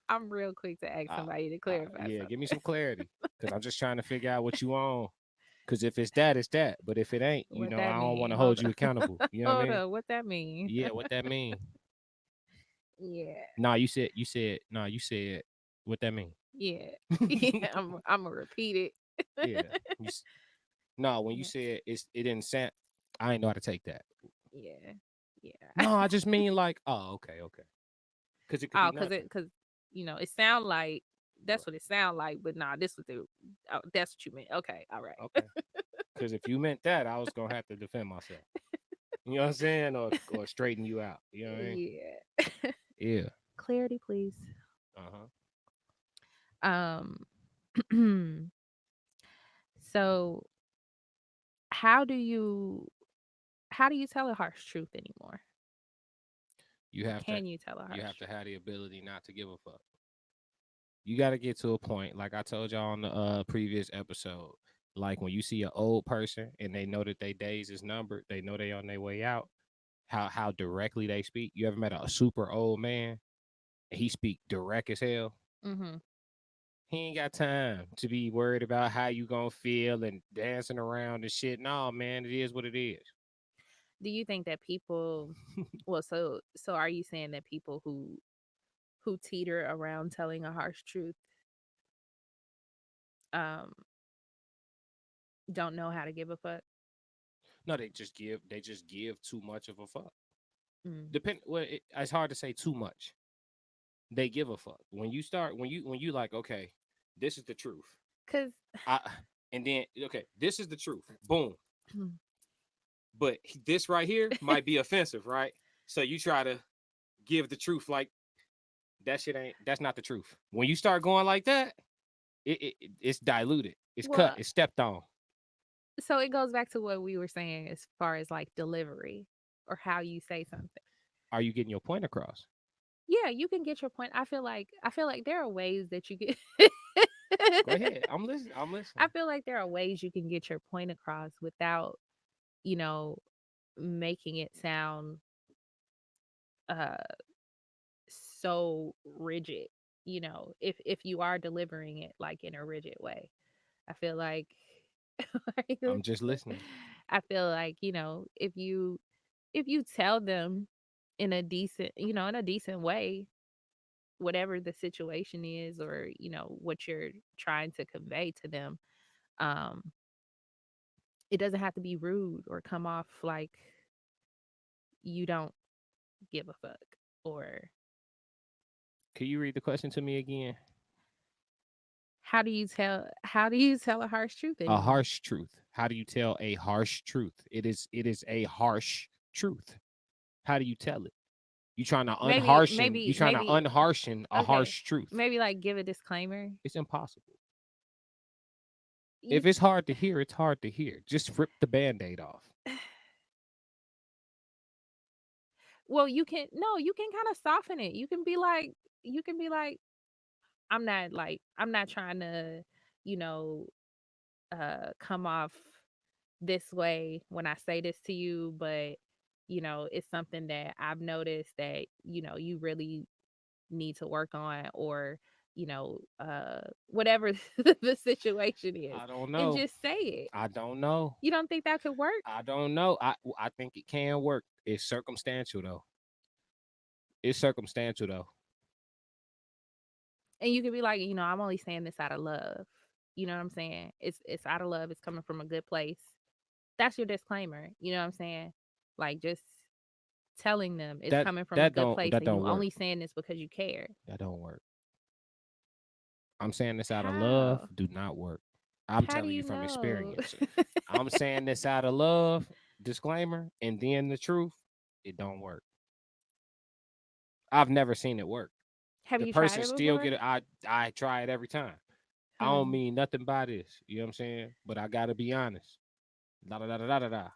Speaker 3: I'm real quick to ask
Speaker 1: Uh,
Speaker 3: somebody to clarify
Speaker 1: yeah, give me some
Speaker 3: something.
Speaker 1: clarity, because I'm just trying to figure out what you on. Because if it's that, it's that. But if it ain't,
Speaker 3: What
Speaker 1: I
Speaker 3: that
Speaker 1: don't want
Speaker 3: mean?
Speaker 1: to
Speaker 3: Hold
Speaker 1: hold you accountable.
Speaker 3: on.
Speaker 1: You know what I
Speaker 3: Hold
Speaker 1: mean?
Speaker 3: on. What that mean?
Speaker 1: Yeah, what that mean?
Speaker 3: Yeah.
Speaker 1: Nah, you said, what that mean?
Speaker 3: Yeah. Yeah. I'm gonna repeat
Speaker 1: Yeah.
Speaker 3: it.
Speaker 1: No, when you
Speaker 3: Yeah.
Speaker 1: said it didn't sound, I ain't know how to take that.
Speaker 3: Yeah. Yeah.
Speaker 1: No, I just mean like, oh, okay, okay. Because it could be
Speaker 3: Oh, cause
Speaker 1: nothing.
Speaker 3: it cause it sound like
Speaker 1: Right.
Speaker 3: that's what it sound like, but nah, this was the oh, that's what you meant. Okay, all right.
Speaker 1: Okay. Because if you meant that, I was gonna have to defend myself. You know what I'm saying, or straighten you out. You know what I mean?
Speaker 3: Yeah.
Speaker 1: Yeah.
Speaker 3: Clarity, please.
Speaker 1: Uh huh.
Speaker 3: Um so how do you tell a harsh truth anymore?
Speaker 1: You
Speaker 3: Or
Speaker 1: have to
Speaker 3: can you tell a
Speaker 1: you
Speaker 3: harsh
Speaker 1: have to
Speaker 3: truth?
Speaker 1: have the ability not to give a fuck. You got to get to a point, like I told y'all on the previous episode. Like when you see an old person and they know that their days is numbered, they know they on their way out. How directly they speak. You ever met a super old man? He speak direct as hell.
Speaker 3: Mhm.
Speaker 1: He ain't got time to be worried about how you gonna feel and dancing around and shit. No, man, it is what it is.
Speaker 3: Do you think that people well, so are you saying that people who teeter around telling a harsh truth um don't know how to give a fuck?
Speaker 1: No, they just give too much of a fuck.
Speaker 3: Mm.
Speaker 1: It's hard to say too much. They give a fuck. When you like, okay, this is the truth.
Speaker 3: Cuz
Speaker 1: I and then okay, this is the truth. Boom. But this right here might be offensive, right? So you try to give the truth like that's not the truth. When you start going like that, it's diluted. It's cut.
Speaker 3: well,
Speaker 1: It's stepped on.
Speaker 3: so it goes back to what we were saying as far as like delivery or how you say something.
Speaker 1: Are you getting your point across?
Speaker 3: Yeah, you can get your point. I feel like there are ways that you can
Speaker 1: Go ahead. I'm listening. I'm
Speaker 3: I
Speaker 1: listening.
Speaker 3: feel like there are ways you can get your point across without, you know, making it sound uh so rigid, if you are delivering it like in a rigid way. I feel like are you
Speaker 1: I'm just
Speaker 3: listening?
Speaker 1: listening.
Speaker 3: I feel like, if you tell them in a decent way, whatever the situation is or, what you're trying to convey to them, um, it doesn't have to be rude or come off like you don't give a fuck or
Speaker 1: Can you read the question to me again?
Speaker 3: how do you tell a harsh truth
Speaker 1: A
Speaker 3: anymore?
Speaker 1: harsh truth. How do you tell a harsh truth? It is a harsh truth. How do you tell it?
Speaker 3: Maybe
Speaker 1: You
Speaker 3: maybe
Speaker 1: trying to
Speaker 3: maybe
Speaker 1: unharshen a
Speaker 3: okay.
Speaker 1: harsh truth.
Speaker 3: Maybe like give a disclaimer.
Speaker 1: It's impossible.
Speaker 3: You
Speaker 1: If it's hard to hear, it's hard to hear. Just rip the band-aid off.
Speaker 3: well, you can no, you can kind of soften it. You can be like I'm not trying to, you know, come off this way when I say this to you, but it's something that I've noticed that, you really need to work on or, whatever the situation is
Speaker 1: I don't
Speaker 3: and
Speaker 1: know.
Speaker 3: just say it.
Speaker 1: I don't know.
Speaker 3: You don't think that could work?
Speaker 1: I don't know. I think it can work. It's circumstantial though. It's circumstantial though.
Speaker 3: And you could be like, I'm only saying this out of love. You know what I'm saying? It's out of love. It's coming from a good place. That's your disclaimer. You know what I'm saying? Like just telling them it's
Speaker 1: That
Speaker 3: coming from a
Speaker 1: that
Speaker 3: good
Speaker 1: don't
Speaker 3: place
Speaker 1: that
Speaker 3: and
Speaker 1: don't
Speaker 3: you
Speaker 1: work.
Speaker 3: only saying this because you care.
Speaker 1: That don't work. I'm saying this out of love.
Speaker 3: How?
Speaker 1: Do not work. I'm
Speaker 3: How do
Speaker 1: telling you
Speaker 3: you
Speaker 1: from
Speaker 3: know?
Speaker 1: experience. I'm saying this out of love, disclaimer, and then the truth. It don't work. I've never seen it work.
Speaker 3: Have
Speaker 1: The
Speaker 3: you tried
Speaker 1: person
Speaker 3: it
Speaker 1: still
Speaker 3: before?
Speaker 1: get it. I try it every time. I
Speaker 3: Huh.
Speaker 1: don't mean nothing by this. You know what I'm saying? But I gotta be honest. Da da da da da da. Da.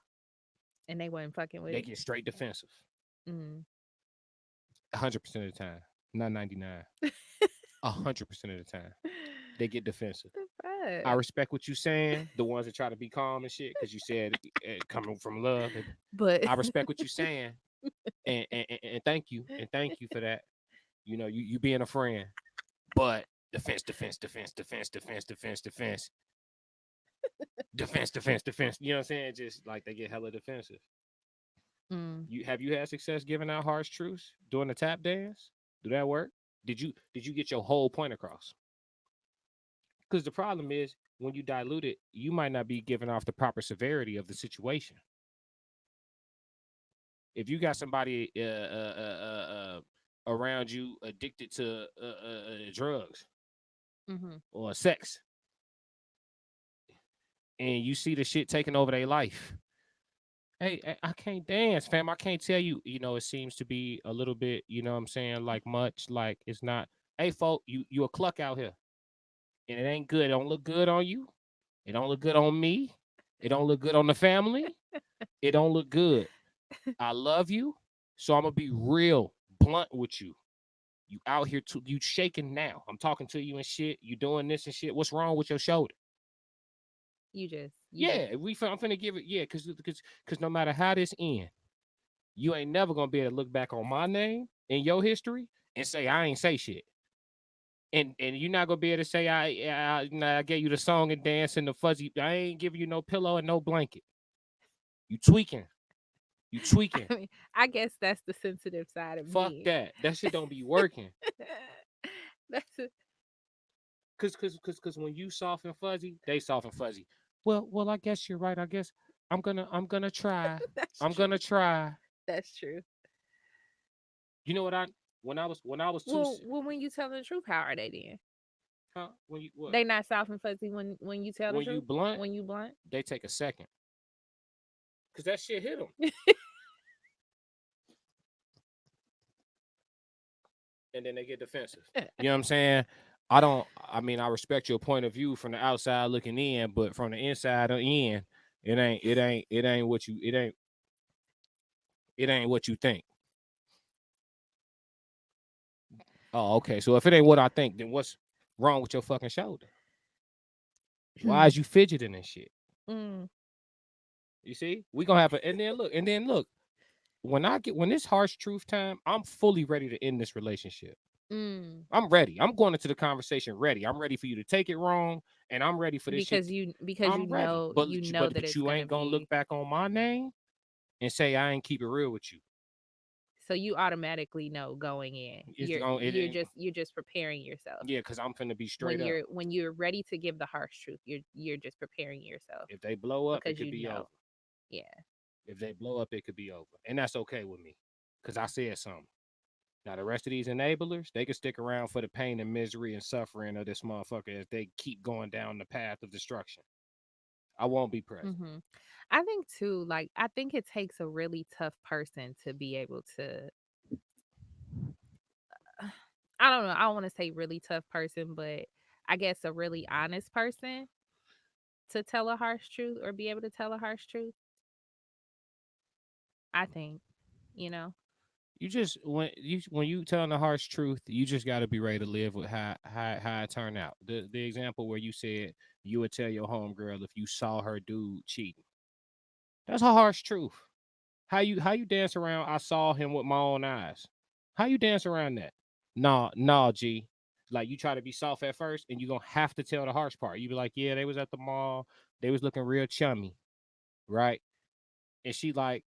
Speaker 3: And they wasn't fucking with
Speaker 1: They
Speaker 3: it.
Speaker 1: get straight defensive.
Speaker 3: Mm.
Speaker 1: 100% of the time, not 99. 100% of the time, they get defensive.
Speaker 3: The
Speaker 1: I
Speaker 3: fuck?
Speaker 1: respect what you saying. The ones that try to be calm and shit, because you said coming from love.
Speaker 3: But
Speaker 1: I respect what you saying, and thank you for that. You know, you being a friend. But defense, defense, defense, defense, defense, defense, defense, defense, defense, defense. You know what I'm saying? Just like they get hella defensive.
Speaker 3: Mm.
Speaker 1: You had success giving out harsh truths doing the tap dance? Do that work? Did you get your whole point across? Because the problem is when you dilute it, you might not be giving off the proper severity of the situation. If you got somebody around you addicted to drugs
Speaker 3: Mhm.
Speaker 1: or sex, and you see the shit taking over their life, hey, I can't dance, fam. I can't tell you. You know, it seems to be a little bit. You know what I'm saying? Like much. Like it's not. Hey, folk, you a cluck out here, and it ain't good. It don't look good on you. It don't look good on me. It don't look good on the family. It don't look good. I love you, so I'm gonna be real blunt with you. You out here too, you shaking now. I'm talking to you and shit. You doing this and shit. What's wrong with your shoulder?
Speaker 3: You just
Speaker 1: Yeah, I'm finna give it. Yeah, cause no matter how this end, you ain't never gonna be able to look back on my name in your history and say I ain't say shit. And you're not gonna be able to say I gave you the song and dance and the fuzzy. I ain't giving you no pillow and no blanket. You tweaking. You tweaking.
Speaker 3: I mean, I guess that's the sensitive side of
Speaker 1: Fuck
Speaker 3: me.
Speaker 1: that. That shit don't be working.
Speaker 3: That's
Speaker 1: Cause when you soft and fuzzy, they soft and fuzzy. Well, I guess you're right. I guess I'm gonna try.
Speaker 3: that's
Speaker 1: I'm
Speaker 3: true.
Speaker 1: gonna try.
Speaker 3: That's true.
Speaker 1: You know what I when I was
Speaker 3: Well, when you tell the truth, how are they then?
Speaker 1: huh? When you what?
Speaker 3: They not soft and fuzzy when you tell the
Speaker 1: When you
Speaker 3: truth.
Speaker 1: blunt,
Speaker 3: When you blunt.
Speaker 1: they take a second. Cause that shit hit them. And then they get defensive. You know what I'm saying? I mean, I respect your point of view from the outside looking in, but from the inside in, it ain't what you it ain't what you think. Oh, okay. So if it ain't what I think, then what's wrong with your fucking shoulder? Why is you fidgeting and shit?
Speaker 3: Mm.
Speaker 1: You see? We gonna have a and then look, when it's harsh truth time, I'm fully ready to end this relationship.
Speaker 3: Mm.
Speaker 1: I'm ready. I'm going into the conversation ready. I'm ready for you to take it wrong, and I'm ready for this shit.
Speaker 3: Because
Speaker 1: I'm ready.
Speaker 3: you know that it's
Speaker 1: You
Speaker 3: gonna
Speaker 1: ain't gonna look
Speaker 3: be,
Speaker 1: back on my name and say I ain't keep it real with you.
Speaker 3: so you automatically know going in.
Speaker 1: It's going it ain't
Speaker 3: You're just preparing yourself.
Speaker 1: yeah, because I'm finna be straight up.
Speaker 3: When you're ready to give the harsh truth, you're just preparing yourself
Speaker 1: If they blow up, it
Speaker 3: because
Speaker 1: could
Speaker 3: you
Speaker 1: be
Speaker 3: know.
Speaker 1: over.
Speaker 3: Yeah.
Speaker 1: If they blow up, it could be over. And that's okay with me. Cause I said something. Now the rest of these enablers, they can stick around for the pain and misery and suffering of this motherfucker as they keep going down the path of destruction. I won't be present.
Speaker 3: Mhm. I think too, like I think it takes a really tough person to be able to I don't know, I don't want to say really tough person, but I guess a really honest person to tell a harsh truth or be able to tell a harsh truth. I think, you know.
Speaker 1: You just when you telling the harsh truth, you just got to be ready to live with how it turned out. The example where you said you would tell your homegirl if you saw her dude cheating. That's a harsh truth. How you dance around? I saw him with my own eyes. How you dance around that? Nah, G. Like you try to be soft at first, and you gonna have to tell the harsh part. You be like, yeah, they was at the mall, they was looking real chummy, right? And she like,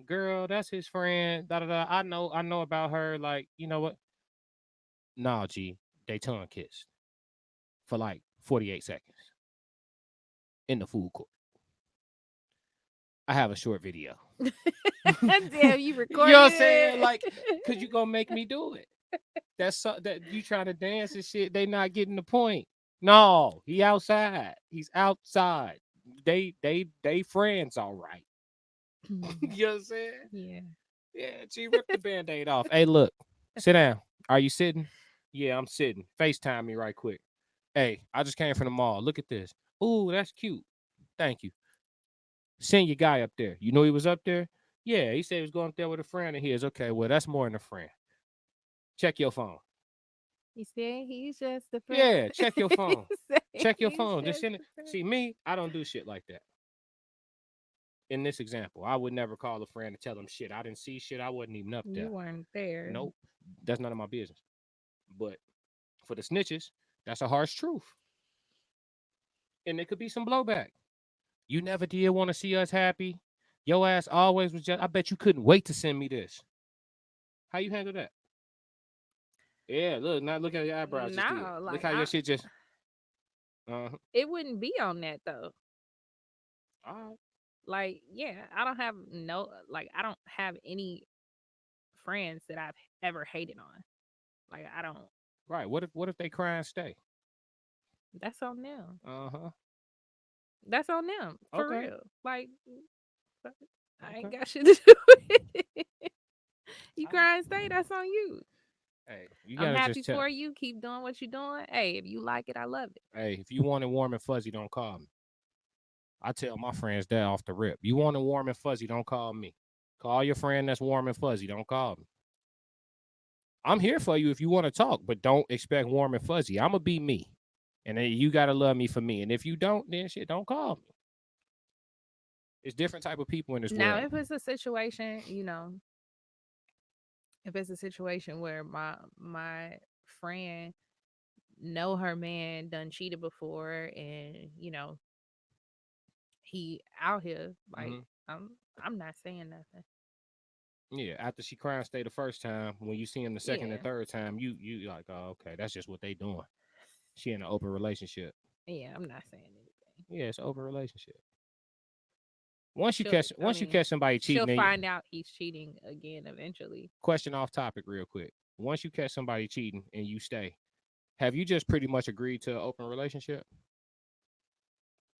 Speaker 1: girl, that's his friend. Da da da. I know about her. Like, you know what? Nah, G. They tongue kissed for like 48 seconds in the food court. I have a short video.
Speaker 3: Damn, you
Speaker 1: You know what I'm
Speaker 3: recorded
Speaker 1: saying?
Speaker 3: it.
Speaker 1: Like, cause you gonna make me do it. That you trying to dance and shit. They not getting the point. No, he outside. He's outside. They friends, all right. You know what I'm saying?
Speaker 3: Yeah.
Speaker 1: Yeah, G, rip the band-aid off. Hey, look, sit down. Are you sitting? Yeah, I'm sitting. FaceTime me right quick. Hey, I just came from the mall. Look at this. Ooh, that's cute. Thank you. Send your guy up there. You know he was up there? Yeah, he said he was going up there with a friend of his. Okay, well, that's more than a friend. Check your phone.
Speaker 3: He said he's just a friend.
Speaker 1: Yeah, check your
Speaker 3: He
Speaker 1: phone.
Speaker 3: said
Speaker 1: Check your
Speaker 3: he's
Speaker 1: phone. Just
Speaker 3: just
Speaker 1: send it.
Speaker 3: a friend.
Speaker 1: See me, I don't do shit like that. In this example, I would never call a friend and tell them shit. I didn't see shit. I wasn't even up
Speaker 3: You
Speaker 1: there.
Speaker 3: weren't there.
Speaker 1: Nope. That's none of my business. But For the snitches, that's a harsh truth. And there could be some blowback. You never did want to see us happy. Your ass always was just, I bet you couldn't wait to send me this. How you handle that? Yeah, look, now look at your eyebrows just did.
Speaker 3: No,
Speaker 1: Look
Speaker 3: like
Speaker 1: how your shit just,
Speaker 3: it wouldn't be on that though.
Speaker 1: all right.
Speaker 3: Like, yeah, I don't have no like I don't have any friends that I've ever hated on. Like I don't.
Speaker 1: Right. What if they cry and stay?
Speaker 3: That's on them.
Speaker 1: Uh-huh.
Speaker 3: That's on them for
Speaker 1: Okay.
Speaker 3: real. Like I ain't
Speaker 1: Okay.
Speaker 3: got shit to do with it. You
Speaker 1: All right.
Speaker 3: cry and stay. That's on you.
Speaker 1: Hey, you
Speaker 3: I'm
Speaker 1: gotta
Speaker 3: happy
Speaker 1: just tell.
Speaker 3: for you. Keep doing what you're doing. Hey, if you like it, I love it.
Speaker 1: Hey, if you want it warm and fuzzy, don't call me. I tell my friends that off the rip. You want it warm and fuzzy, don't call me. Call your friend that's warm and fuzzy, don't call me. I'm here for you if you want to talk, but don't expect warm and fuzzy. I'ma be me. And then you gotta love me for me. And if you don't, then shit, don't call me. It's different type of people in this
Speaker 3: Now,
Speaker 1: world.
Speaker 3: if it's a situation, if it's a situation where my friend know her man done cheated before, and he out here, like
Speaker 1: Hmm.
Speaker 3: I'm not saying nothing.
Speaker 1: Yeah, after she cry and stay the first time, when you see him the second and
Speaker 3: Yeah,
Speaker 1: third time, you like, oh, okay, that's just what they doing. She in an open relationship.
Speaker 3: yeah, I'm not saying anything.
Speaker 1: Yeah, it's an open relationship. Once you
Speaker 3: She'll,
Speaker 1: catch
Speaker 3: I
Speaker 1: once you
Speaker 3: mean,
Speaker 1: catch somebody
Speaker 3: she'll
Speaker 1: cheating, then
Speaker 3: find out he's cheating again eventually.
Speaker 1: question off topic real quick. Once you catch somebody cheating and you stay, have you just pretty much agreed to an open relationship?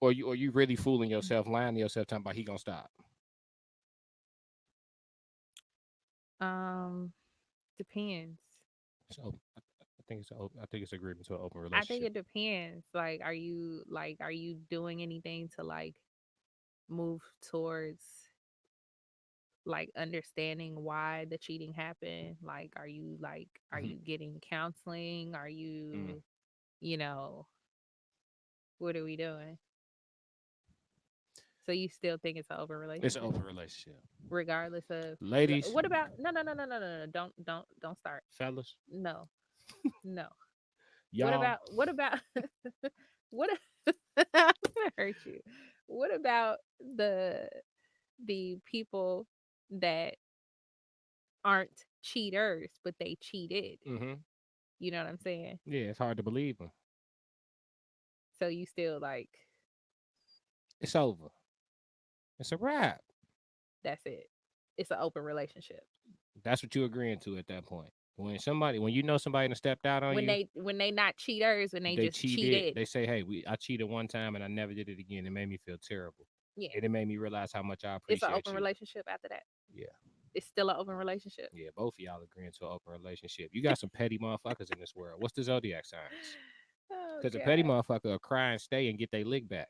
Speaker 1: Or you really fooling yourself, lying to yourself, talking about he gonna stop?
Speaker 3: Um, Depends.
Speaker 1: So I think it's agreement to an open
Speaker 3: I think
Speaker 1: relationship.
Speaker 3: it depends. Like, are you doing anything to like move towards like understanding why the cheating happened? Like, are
Speaker 1: Mhm.
Speaker 3: you getting counseling? Are
Speaker 1: Mm.
Speaker 3: you know, what are we doing? So you still think it's an open
Speaker 1: It's an
Speaker 3: relationship,
Speaker 1: open relationship.
Speaker 3: regardless of
Speaker 1: Ladies,
Speaker 3: what about no, don't start.
Speaker 1: fellas,
Speaker 3: No, no.
Speaker 1: y'all.
Speaker 3: What about what I'm gonna hurt you. What about the people that aren't cheaters but they cheated?
Speaker 1: Hmm.
Speaker 3: You know what I'm saying?
Speaker 1: Yeah, it's hard to believe them.
Speaker 3: So you still like
Speaker 1: It's over. It's a wrap.
Speaker 3: that's it. It's an open relationship.
Speaker 1: That's what you agreeing to at that point. When you know somebody done stepped out on you,
Speaker 3: When they not cheaters, when they
Speaker 1: they
Speaker 3: just
Speaker 1: cheated.
Speaker 3: cheated.
Speaker 1: They say, "Hey, I cheated one time and I never did it again. It made me feel terrible,
Speaker 3: Yeah.
Speaker 1: and it made me realize how much I
Speaker 3: It's an
Speaker 1: appreciate
Speaker 3: open
Speaker 1: you."
Speaker 3: relationship after that.
Speaker 1: Yeah,
Speaker 3: It's still an open relationship.
Speaker 1: yeah. Both of y'all agreeing to an open relationship. You got some petty motherfuckers in this world. What's the zodiac signs?
Speaker 3: Oh
Speaker 1: Because a petty
Speaker 3: god.
Speaker 1: motherfucker will cry and stay and get their lick back.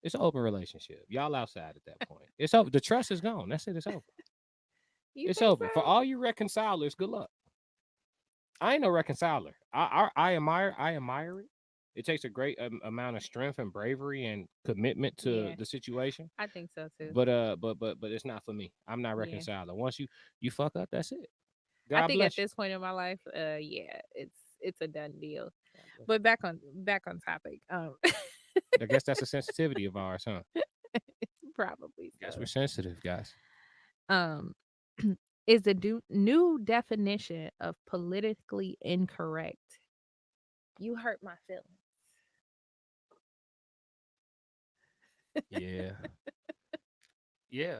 Speaker 1: It's an open relationship. Y'all outside at that point. It's over. The trust is gone. That's it. It's over.
Speaker 3: You
Speaker 1: It's
Speaker 3: think
Speaker 1: over. For
Speaker 3: so?
Speaker 1: all you reconcilers, good luck. I ain't no reconciler. I admire it. It takes a great amount of strength and bravery and commitment to
Speaker 3: Yeah,
Speaker 1: the situation.
Speaker 3: I think so too.
Speaker 1: But it's not for me. I'm not
Speaker 3: Yeah.
Speaker 1: reconciler. Once you fuck up, that's it.
Speaker 3: I
Speaker 1: God
Speaker 3: think at
Speaker 1: bless you.
Speaker 3: this point in my life, yeah, it's a done deal.
Speaker 1: God bless
Speaker 3: But back on topic.
Speaker 1: you. I guess that's a sensitivity of ours, huh?
Speaker 3: Probably
Speaker 1: Guess
Speaker 3: so.
Speaker 1: we're sensitive, guys.
Speaker 3: Um, is the new definition of politically incorrect. You hurt my feelings.
Speaker 1: Yeah, yeah.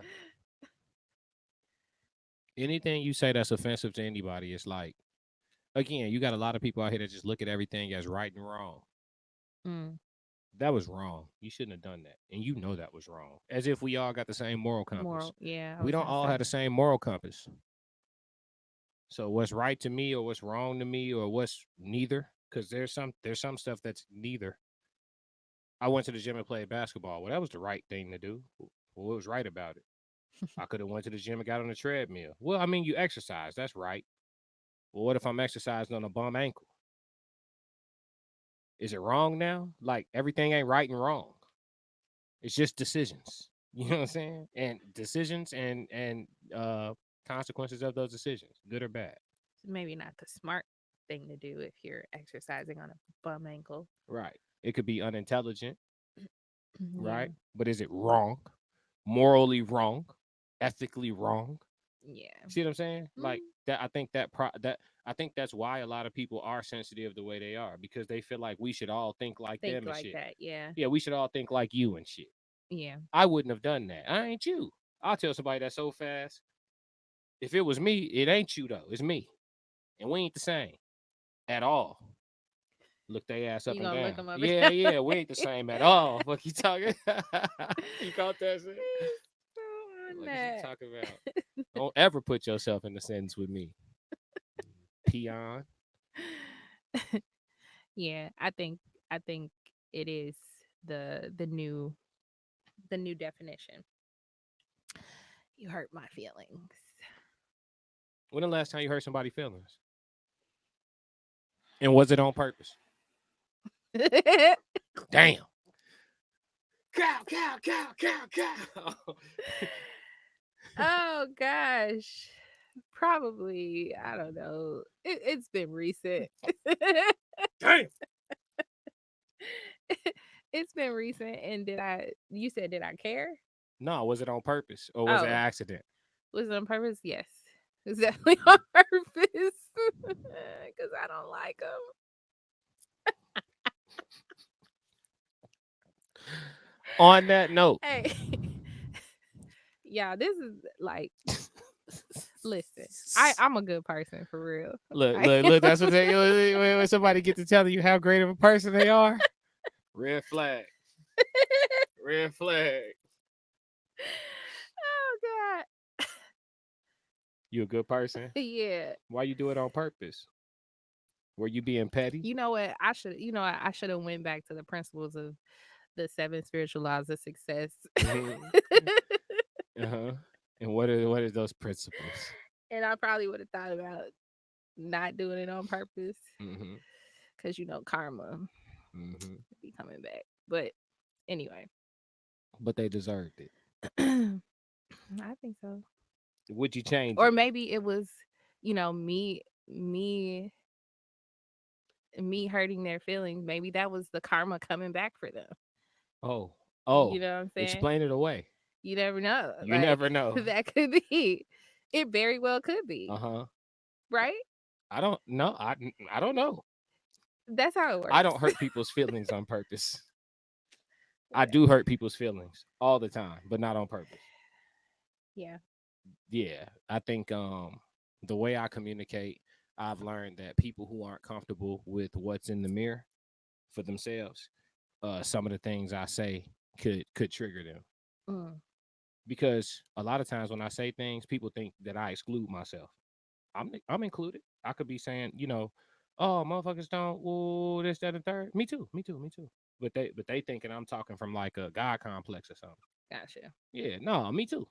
Speaker 1: Anything you say that's offensive to anybody, it's like again, you got a lot of people out here that just look at everything as right and wrong.
Speaker 3: Mm,
Speaker 1: That was wrong. You shouldn't have done that. And you know that was wrong. As if we all got the same moral compass.
Speaker 3: moral. Yeah, I
Speaker 1: We
Speaker 3: was
Speaker 1: don't
Speaker 3: gonna
Speaker 1: all have
Speaker 3: say.
Speaker 1: the same moral compass. So what's right to me or what's wrong to me or what's neither? Because there's some stuff that's neither. I went to the gym and played basketball. Well, that was the right thing to do. Well, what was right about it? I could have went to the gym and got on the treadmill. Well, I mean, you exercise. That's right. Well, what if I'm exercising on a bum ankle? Is it wrong now? Like everything ain't right and wrong. It's just decisions. You know what I'm saying? And decisions and consequences of those decisions, good or bad.
Speaker 3: Maybe not the smart thing to do if you're exercising on a bum ankle.
Speaker 1: Right. It could be unintelligent,
Speaker 3: Yeah.
Speaker 1: right? But is it wrong? Morally wrong? Ethically wrong?
Speaker 3: Yeah.
Speaker 1: See what I'm saying? Like
Speaker 3: Mm,
Speaker 1: that. I think that's why a lot of people are sensitive the way they are, because they feel like we should all think like
Speaker 3: think
Speaker 1: them and
Speaker 3: like
Speaker 1: shit.
Speaker 3: that. Yeah.
Speaker 1: Yeah, we should all think like you and shit.
Speaker 3: Yeah.
Speaker 1: I wouldn't have done that. I ain't you. I'll tell somebody that so fast. If it was me, it ain't you though. It's me, and we ain't the same at all. Look they ass up
Speaker 3: You
Speaker 1: and
Speaker 3: gonna look
Speaker 1: down.
Speaker 3: them up and
Speaker 1: Yeah,
Speaker 3: down.
Speaker 1: yeah, we ain't the same at all. Fuck you talking? You caught that shit?
Speaker 3: He's so on
Speaker 1: What is you
Speaker 3: that.
Speaker 1: talking about? Don't ever put yourself in the sentence with me, peon.
Speaker 3: Yeah, I think it is the new definition. You hurt my feelings.
Speaker 1: When the last time you hurt somebody's feelings? And was it on purpose? Damn. Cow, cow, cow, cow, cow.
Speaker 3: Oh gosh. Probably, I don't know. It's been recent.
Speaker 1: Damn.
Speaker 3: It's been recent. And you said, did I care?
Speaker 1: No, was it on purpose or was it an
Speaker 3: Oh,
Speaker 1: accident?
Speaker 3: was it on purpose? Yes. It was definitely on purpose. Because I don't like them.
Speaker 1: On that note,
Speaker 3: Hey, yeah, this is like, listen, I'm a good person for real.
Speaker 1: look,
Speaker 3: I
Speaker 1: look,
Speaker 3: am.
Speaker 1: look. That's what they. When somebody get to telling you how great of a person they are, red flag, red flag.
Speaker 3: Oh God.
Speaker 1: You a good person?
Speaker 3: Yeah.
Speaker 1: Why you do it on purpose? Were you being petty?
Speaker 3: You know what? I should have went back to the principles of the seven spiritual laws of success.
Speaker 1: Hmm. Uh-huh. And what are those principles?
Speaker 3: And I probably would have thought about not doing it on purpose
Speaker 1: Hmm.
Speaker 3: because karma
Speaker 1: Hmm.
Speaker 3: be coming back. But anyway,
Speaker 1: But they deserved it.
Speaker 3: I think so.
Speaker 1: Would you change
Speaker 3: Or
Speaker 1: it?
Speaker 3: maybe it was, me hurting their feelings. Maybe that was the karma coming back for them.
Speaker 1: Oh,
Speaker 3: You
Speaker 1: oh,
Speaker 3: know what I'm saying?
Speaker 1: explain it away.
Speaker 3: You never know.
Speaker 1: You
Speaker 3: Like
Speaker 1: never know.
Speaker 3: that could be. It very well could be,
Speaker 1: Uh-huh.
Speaker 3: right?
Speaker 1: I don't know. I don't know.
Speaker 3: That's how it
Speaker 1: I
Speaker 3: works.
Speaker 1: don't hurt people's feelings on purpose. I
Speaker 3: Whatever.
Speaker 1: do hurt people's feelings all the time, but not on purpose.
Speaker 3: Yeah.
Speaker 1: Yeah, I think the way I communicate, I've learned that people who aren't comfortable with what's in the mirror for themselves, some of the things I say could trigger them,
Speaker 3: Mm.
Speaker 1: because a lot of times when I say things, people think that I exclude myself. I'm included. I could be saying, oh, motherfuckers don't, oh, this, that, and third. Me too, me too, me too. But they thinking I'm talking from like a God complex or something.
Speaker 3: Gotcha.
Speaker 1: Yeah, no, me too.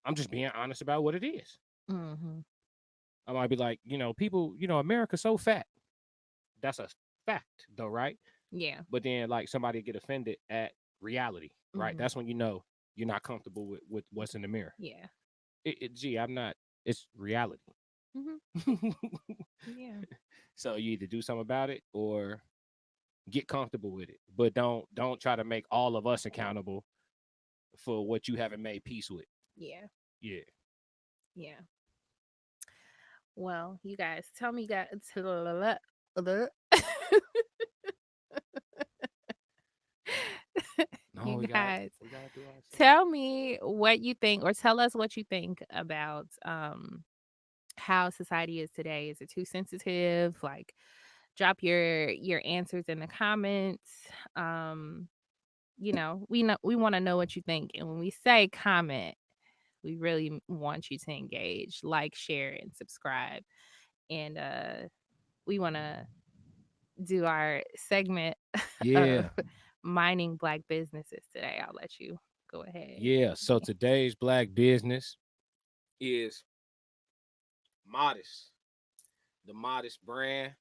Speaker 1: I'm just being honest about what it is.
Speaker 3: Mm-hmm.
Speaker 1: I might be like, people, America's so fat. That's a fact, though, right?
Speaker 3: Yeah.
Speaker 1: But then, like, somebody get offended at reality, right?
Speaker 3: Mm-hmm.
Speaker 1: That's when you're not comfortable with what's in the mirror.
Speaker 3: Yeah.
Speaker 1: Gee, I'm not. It's reality.
Speaker 3: Mm-hmm. Yeah.
Speaker 1: So you either do something about it or get comfortable with it, but don't try to make all of us accountable for what you haven't made peace with.
Speaker 3: Yeah.
Speaker 1: Yeah.
Speaker 3: Yeah. Well, you guys, tell me, guys.
Speaker 1: No,
Speaker 3: You
Speaker 1: we got
Speaker 3: guys,
Speaker 1: we gotta do our segment.
Speaker 3: tell me what you think, or tell us what you think about how society is today. Is it too sensitive? Like, drop your answers in the comments. Um, we want to know what you think, and when we say comment, we really want you to engage, like, share, and subscribe. And we want to do our segment of
Speaker 1: Yeah.
Speaker 3: mining black businesses today. I'll let you go ahead.
Speaker 1: Yeah. So today's black business is Modest, the Modest brand.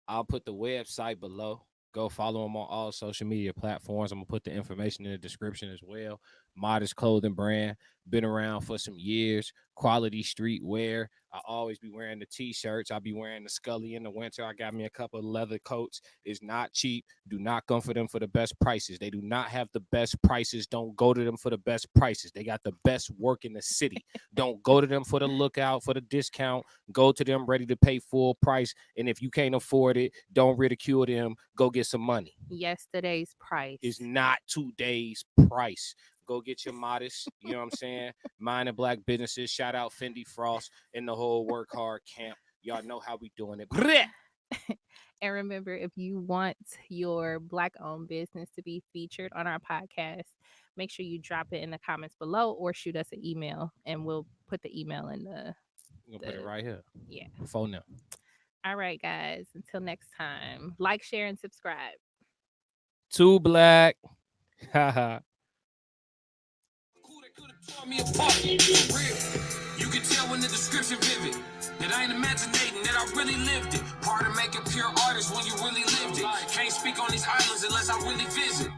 Speaker 1: I'll put the website below. Go follow them on all social media platforms. I'm gonna put the information in the description as well. modest clothing brand, been around for some years, quality streetwear. I always be wearing the t-shirts. I'll be wearing the Scully in the winter. I got me a couple of leather coats. It's not cheap. Do not come for them for the best prices. They do not have the best prices. Don't go to them for the best prices. They got the best work in the city. Don't go to them for the lookout, for the discount. Go to them ready to pay full price. And if you can't afford it, don't ridicule them. Go get some money.
Speaker 3: Yesterday's price
Speaker 1: is not today's price. Go get your modest, you know what I'm saying? Mine and black businesses. Shout out Fendi Frost and the whole Work Hard camp. Y'all know how we doing it.
Speaker 3: And remember, if you want your Black-owned business to be featured on our podcast, make sure you drop it in the comments below or shoot us an email, and we'll put the email in the...
Speaker 1: We'll put it right here.
Speaker 3: Yeah.
Speaker 1: Phone now.
Speaker 3: All right, guys. Until next time, like, share, and subscribe.
Speaker 1: Too Black. Haha.
Speaker 2: Me apart, for real. You can tell when the description vivid that I ain't imaginating, that I really lived it. Part of making pure artists when you really lived it. Can't speak on these islands unless I really visit.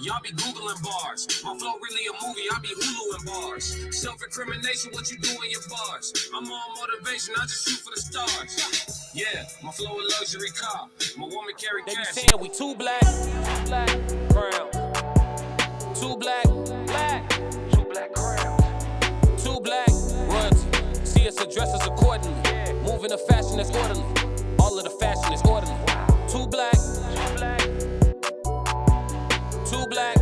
Speaker 2: Y'all be Googling bars. My flow really a movie, I be Huluing bars. Self-incrimination, what you do in your bars. I'm on motivation, I just shoot for the stars. Yeah, my flow a luxury car. My woman carry cash. They be saying we too black, brown. Too black, too black crown. Too black, royalty. See us address us accordingly. Move in a fashion that's orderly. All of the fashion is orderly. Too black, too black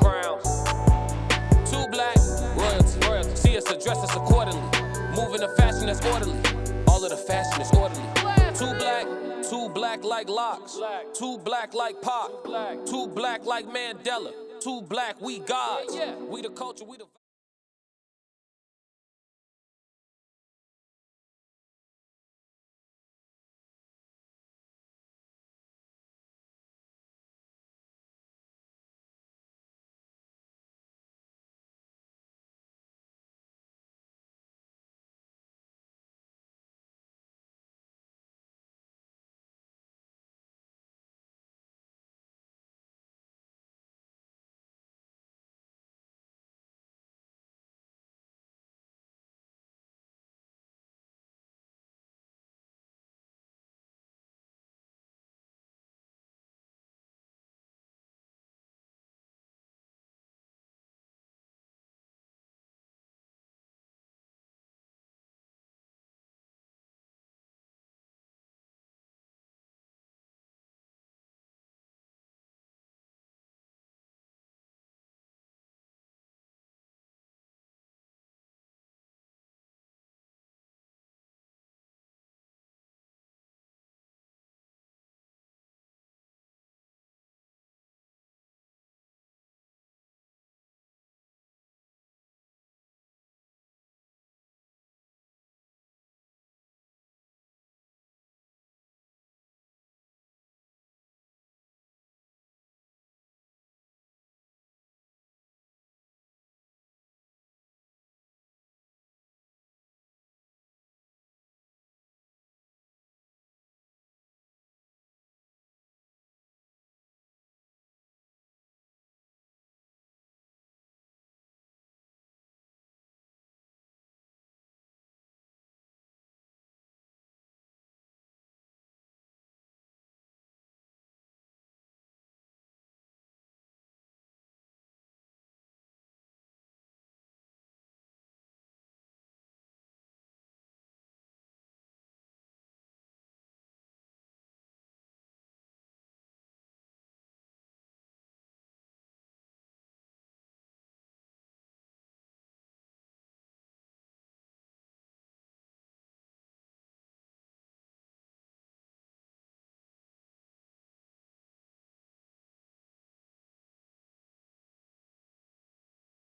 Speaker 2: crowns. Too black, royalty. See us address us accordingly. Move in a fashion that's orderly. All of the fashion is orderly. Too black like locks. Too black like Pac. Too black like Mandela. Too black, we gods. We the culture, we the